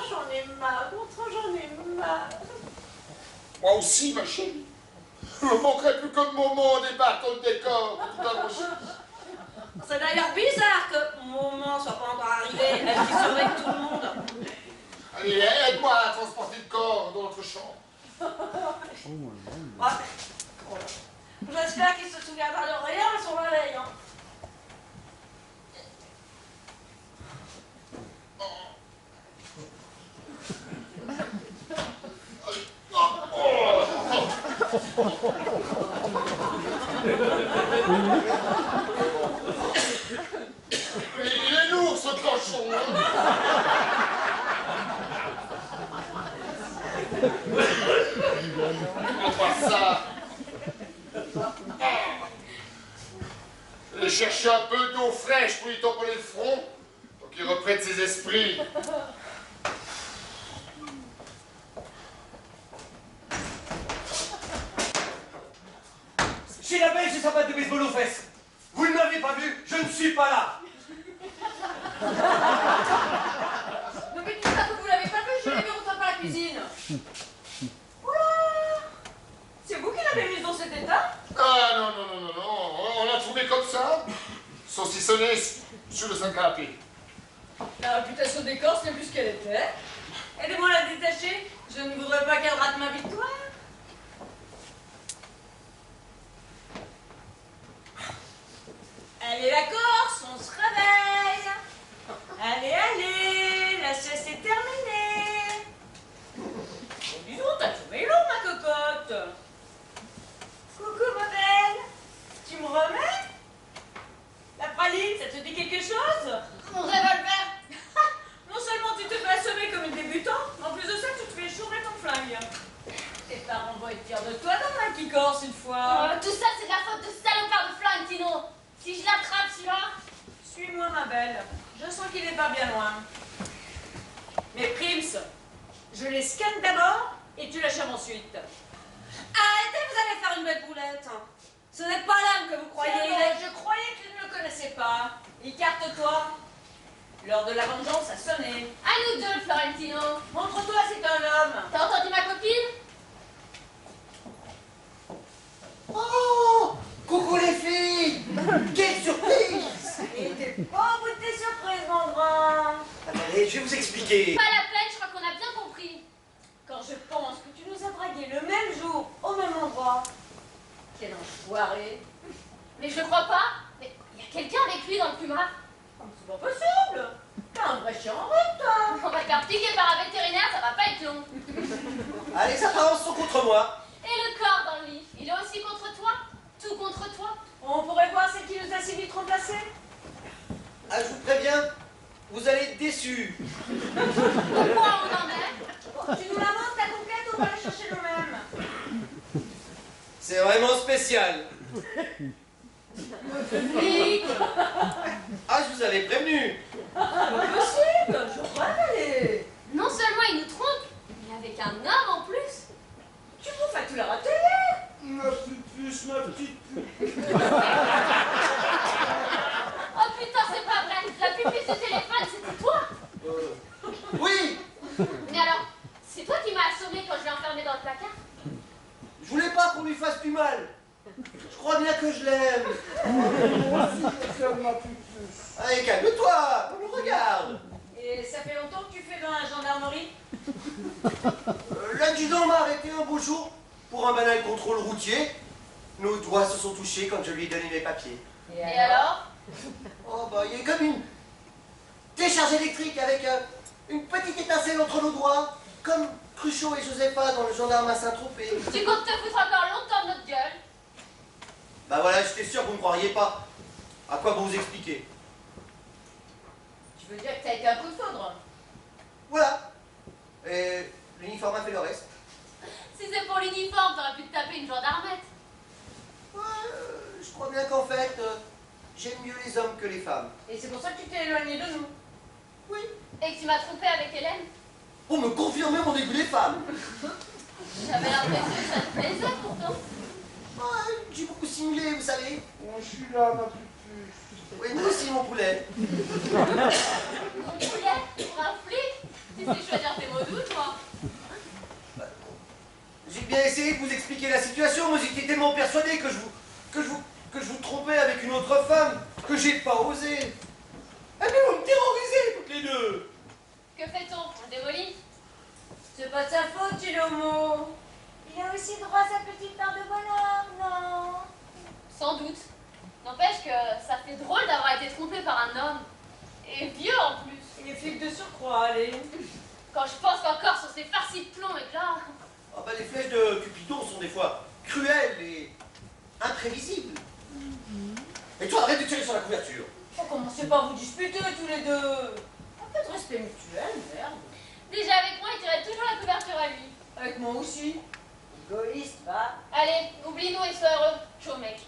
J'en ai marre, j'en ai marre. Moi aussi, ma chérie. Je ne manquerai plus que de moment au départ dans le décor. C'est d'ailleurs bizarre que mon moment soit pas encore arrivé, elle qui saurait que tout le monde. Allez, aide-moi à transporter le corps dans notre chambre. Ouais. J'espère qu'il se souviendra de rien à son réveil. Hein. Il est lourd, ce cochon. On voit ça. Et chercher un peu d'eau fraîche pour lui tamponner le front, pour qu'il reprenne ses esprits. Chez la Belge, sa patte de baseball aux fesses. Vous ne m'avez pas vu, je ne suis pas là. Non mais tout ça que vous l'avez pas vu, je l'ai vu rentrer par la cuisine. Oula! C'est vous qui l'avez mise dans cet état? Ah non, on l'a trouvé comme ça, saucissonné sur le sein canapé. La réputation des Corses n'est plus ce qu'elle était. Aidez-moi à la détacher, je ne voudrais pas qu'elle rate ma victoire. Allez la Corse, on se réveille. Allez, allez, la sieste est terminée. Oh, dis donc, t'as trouvé long, ma cocotte. Coucou, ma belle. Tu me remets? La praline, ça te dit quelque chose? Mon revolver! Non seulement tu te fais assommer comme une débutante, mais en plus de ça, tu te fais échouer ton flingue. Tes parents vont être fiers de toi dans un qui corse une fois. Tout ça, c'est de la faute de ce salopard de flingue, Tino! Si je l'attrape, celui-là... Suis-moi, ma belle. Je sens qu'il n'est pas bien loin. Mais Prims, je les scanne d'abord et tu l'achèves ensuite. Arrêtez, vous allez faire une belle boulette. Ce n'est pas l'âme que vous croyez. Je croyais que tu ne le connaissais pas. Écarte-toi. L'heure de la vengeance a sonné. À nous deux, Florentino! Montre-toi, c'est un homme. T'as entendu ma copine? Oh, coucou les filles. Quelle surprise. Il était pas au bout de tes surprises, mon grand. Attendez, je vais vous expliquer. Pas la peine, je crois qu'on a bien compris. Quand je pense que tu nous as dragués le même jour, au même endroit. Quel enfoiré. Mais je le crois pas. Mais il y a quelqu'un avec lui dans le plumard. C'est pas possible. T'as un vrai chien en route, toi. On va faire piquer par un vétérinaire, ça va pas être long. Allez, les apparences sont contre moi. Et le corps dans le lit, il est aussi contre toi? Tout contre toi? On pourrait voir celle qui nous a si vite remplacés. Ah, je vous préviens, vous allez être déçus. Pourquoi on en est? Bon, tu nous la montres, ta conquête, ou on va la chercher nous-mêmes? C'est vraiment spécial. Flic. Ah, je vous avais prévenu. Impossible, je rêve. Non seulement il nous trompe, mais avec un homme en plus. Tu vous fais tout le rater. Ma pupuce, ma petite pupuce. Oh putain, c'est pas vrai. La pupuce du téléphone, c'était toi. Oui, Mais alors, c'est toi qui m'as assommé quand je l'ai enfermé dans le placard? je voulais pas qu'on lui fasse du mal. Je crois bien que je l'aime. Moi aussi, je t'aime, ma pupuce. Allez, calme-toi, on le regarde. Et ça fait longtemps que tu fais dans la gendarmerie? L'adjudant m'a arrêté un beau jour pour un banal contrôle routier. Nos doigts se sont touchés quand je lui ai donné mes papiers. Et alors? Oh bah, il y a comme une décharge électrique avec une petite étincelle entre nos doigts, comme Cruchot et Josepha dans le gendarme à Saint-Tropez. Tu comptes te foutre encore longtemps de notre gueule? Bah voilà, j'étais sûr que vous ne me croiriez pas. À quoi bon vous expliquer? Tu veux dire que t'as été un coup de foudre? Voilà. Et l'uniforme a fait le reste. Si c'est pour l'uniforme, t'aurais pu te taper une gendarmette. Ouais, je crois bien qu'en fait, j'aime mieux les hommes que les femmes. Et c'est pour ça que tu t'es éloigné de nous? Oui. Et que tu m'as trompé avec Hélène? Pour me confirmer mon dégoût des femmes. J'avais l'impression que ça te plaisait pourtant. Ouais, j'ai beaucoup simulé, vous savez. Oh, je suis là, ma pupuce. Oui, moi aussi, mon poulet. Mon poulet? Pour un flic? Tu sais choisir tes mots doux, toi? J'ai bien essayé de vous expliquer la situation, mais j'étais tellement persuadé que je vous trompais avec une autre femme que j'ai pas osé. Ah mais vous me terrorisez toutes les deux. Que fait-on? On le démolit? C'est pas de sa faute, il est homo. Il a aussi droit à sa petite part de bonheur, non? Sans doute. N'empêche que ça fait drôle d'avoir été trompé par un homme. Et vieux en plus. Il est flic de surcroît, allez. Quand je pense qu'encore sur ces farcis de plomb et là... Ah bah les flèches de Cupidon sont des fois cruelles et imprévisibles. Et toi, arrête de tirer sur la couverture. Oh, commencez pas à vous disputer tous les deux. Un peu de respect mutuel, merde. Déjà avec moi, il tirait toujours la couverture à lui. Avec moi aussi. Égoïste, va. Allez, oublie-nous et sois heureux. Chaud mec.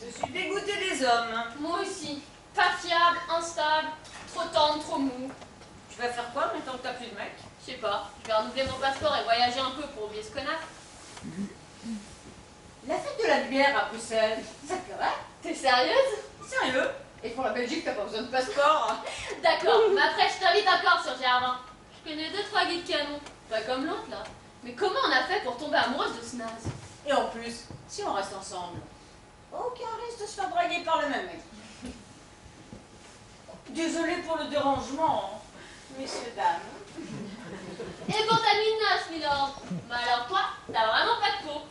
Je suis dégoûtée des hommes. Moi aussi. Pas fiable, instable, trop tendre, trop mou. Tu vas faire quoi maintenant que t'as plus de mec? Je sais pas, je vais renouveler mon passeport et voyager un peu pour oublier ce connard. La fête de la bière à Bruxelles, ça te plairait? T'es sérieuse? Sérieux? Et pour la Belgique, t'as pas besoin de passeport? D'accord, mais après je t'invite encore sur Germain. Je connais 2-3 guides canons, pas comme l'autre là. Mais comment on a fait pour tomber amoureuse de ce naze? Et en plus, si on reste ensemble, aucun risque de se faire draguer par le même mec. Désolée pour le dérangement, messieurs, dames. Et pour ta nuit de noces, Milord. Bah alors toi, t'as vraiment pas de peau.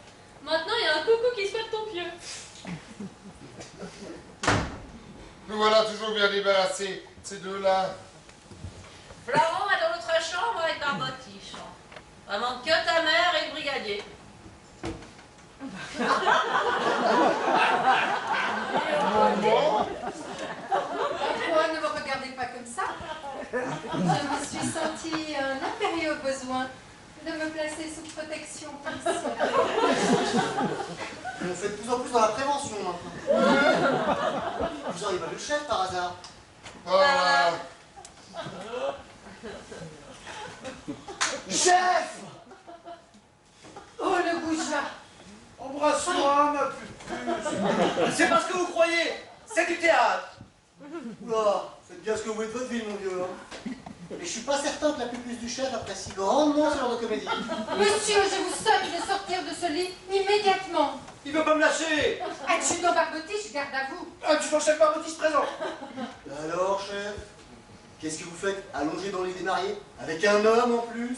Maintenant, il y a un coucou qui souhaite ton pieu. Nous voilà toujours bien débarrassés, ces deux-là. Florent va dans l'autre chambre avec Barbotiche. Vraiment que ta mère et le brigadier. Pourquoi ne me regardez pas comme ça? Je me suis sentie un impérieux besoin de me placer sous protection policière. On fait de plus en plus dans la prévention maintenant. Vous auriez pas vu le chef par hasard? Voilà. Chef! Oh le goujat! Embrasse-moi, ma pupuce. C'est parce que vous croyez, c'est du théâtre. Oula, faites bien ce que vous voulez de votre vie, mon vieux. Hein. Et je suis pas certain que la pupuce du chef apprécie grandement ce genre de comédie. Monsieur, je vous somme de sortir de ce lit immédiatement. Il veut pas me lâcher. Adjudant Barbotiche, garde à vous. Tu chef Barbotiche présent. Alors, chef, qu'est-ce que vous faites allongé dans le lit des mariés? Avec un homme en plus?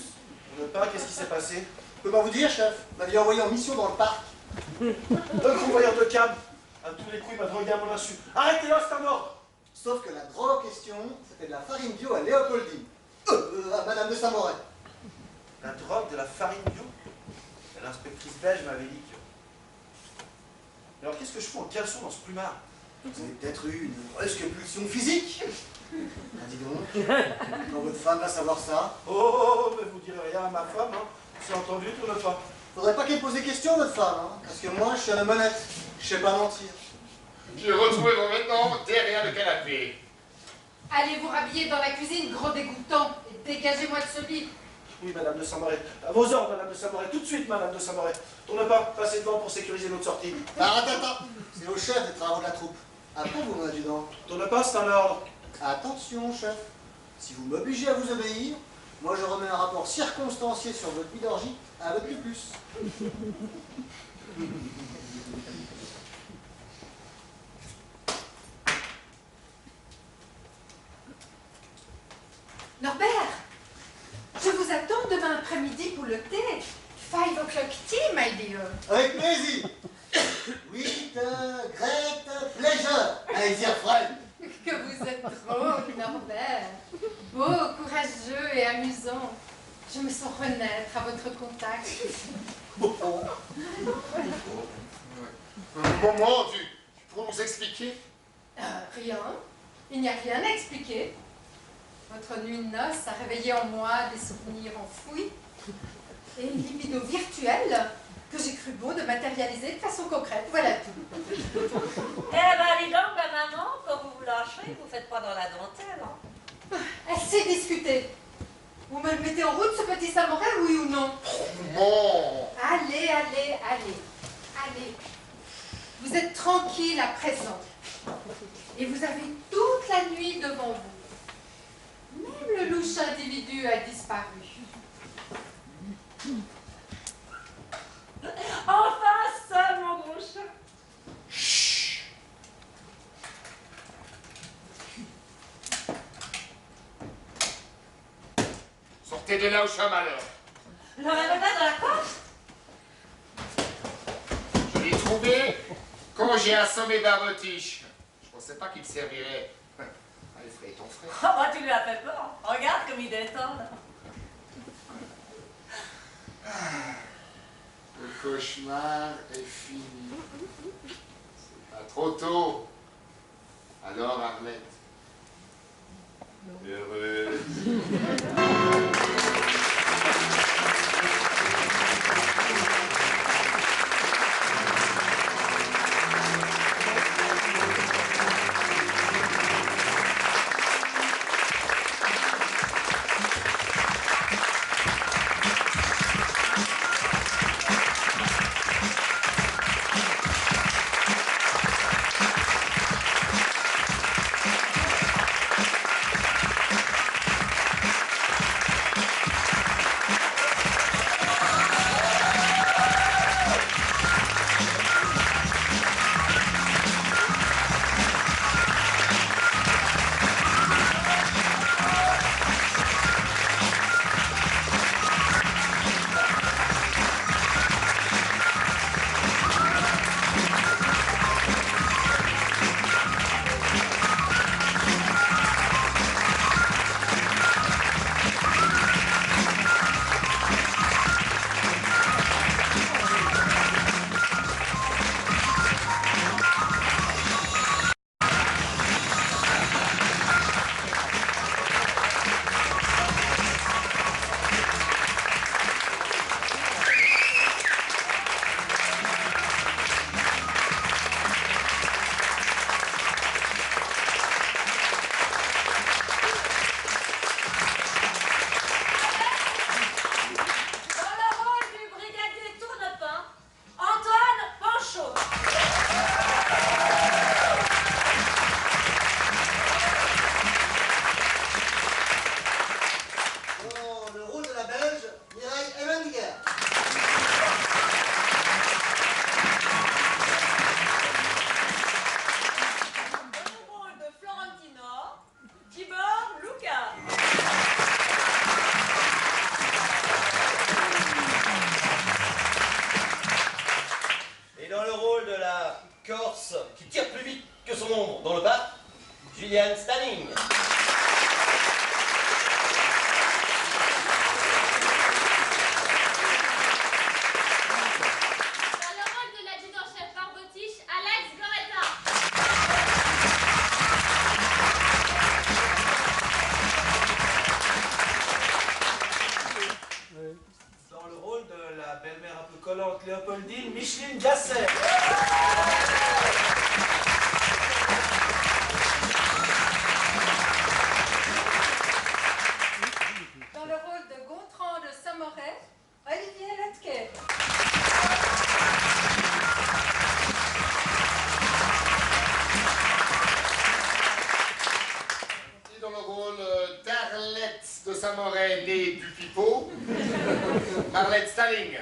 On ne pas, qu'est-ce qui s'est passé? Je peux pas vous dire, chef. Vous m'aviez envoyé en mission dans le parc. Un convoyeur de cam. À tous les coups, il m'a drogué à mon insu. Arrêtez-le, c'est un ordre. Sauf que la drogue en question, c'était de la farine bio à Léopoldine. À Madame de Saint-Mauré. La drogue de la farine bio? L'inspectrice belge m'avait dit que... Mais alors qu'est-ce que je fous en caleçon dans ce plumard? Vous avez peut-être eu une brusque pulsion physique. Ah, dis donc, quand votre femme va savoir ça. Oh, mais vous direz rien à ma femme, hein. C'est entendu, tout ne pas. Faudrait pas qu'elle pose des questions, votre femme, hein, parce que moi, je suis un homme honnête. Je sais pas mentir. J'ai retrouvé vos vêtements derrière le canapé. Allez vous rhabiller dans la cuisine, gros dégoûtant, et dégagez-moi de ce lit. Oui, Madame de Saint-Mauré. À vos ordres, Madame de Saint-Mauré. Tout de suite, Madame de Saint-Mauré. Tourne pas, passez devant pour sécuriser notre sortie. Attends. C'est au chef des travaux de la troupe. Après vous, mon adjudant. Tourne pas, c'est un ordre. Attention, chef. Si vous m'obligez à vous obéir, moi je remets un rapport circonstancié sur votre nuit d'orgie à votre plus. Norbert, je vous attends demain après-midi pour le thé. 5 o'clock tea, my dear. Avec plaisir. With great pleasure, my dear friend. Que vous êtes drôle, Norbert. Beau, courageux et amusant. Je me sens renaître à votre contact. Maman, tu pourrais nous expliquer? Rien. Il n'y a rien à expliquer. Votre nuit de noces a réveillé en moi des souvenirs enfouis et une libido virtuelle que j'ai cru beau de matérialiser de façon concrète. Voilà tout. Eh ben, dis donc, ma maman, quand vous vous lâchez, vous faites pas dans la dentelle, hein. Assez discuté. Vous me le mettez en route, ce petit Samouraï, oui ou non? Non. Allez. Vous êtes tranquille à présent. Et vous avez toute la nuit devant vous. Même le louche individu a disparu. Enfin, ça, mon gros chat. Chut. Sortez de là au chat malheur. Le revenant de la Corse? Je l'ai trouvé quand j'ai assommé Barbotiche. Je pensais pas qu'il servirait à effrayer ton frère. Oh, bah, tu lui as fait peur. Regarde comme il détend, là. Le cauchemar est fini. C'est pas trop tôt. Alors, Arlette. Heureuse. qui tire plus vite que son ombre dans le parc, Julian Stanning. Dans le rôle de l'adjudant-chef Barbotiche, Alex Goretta. Dans le rôle de la belle-mère un peu conne l'insolente Léopoldine Micheline Gasset. Dans le rôle de Gontran de Saint-Moret, Olivier Latquet. Et dans le rôle d'Arlette de Saint-Moret, née du pipeau, Marlette Stalling.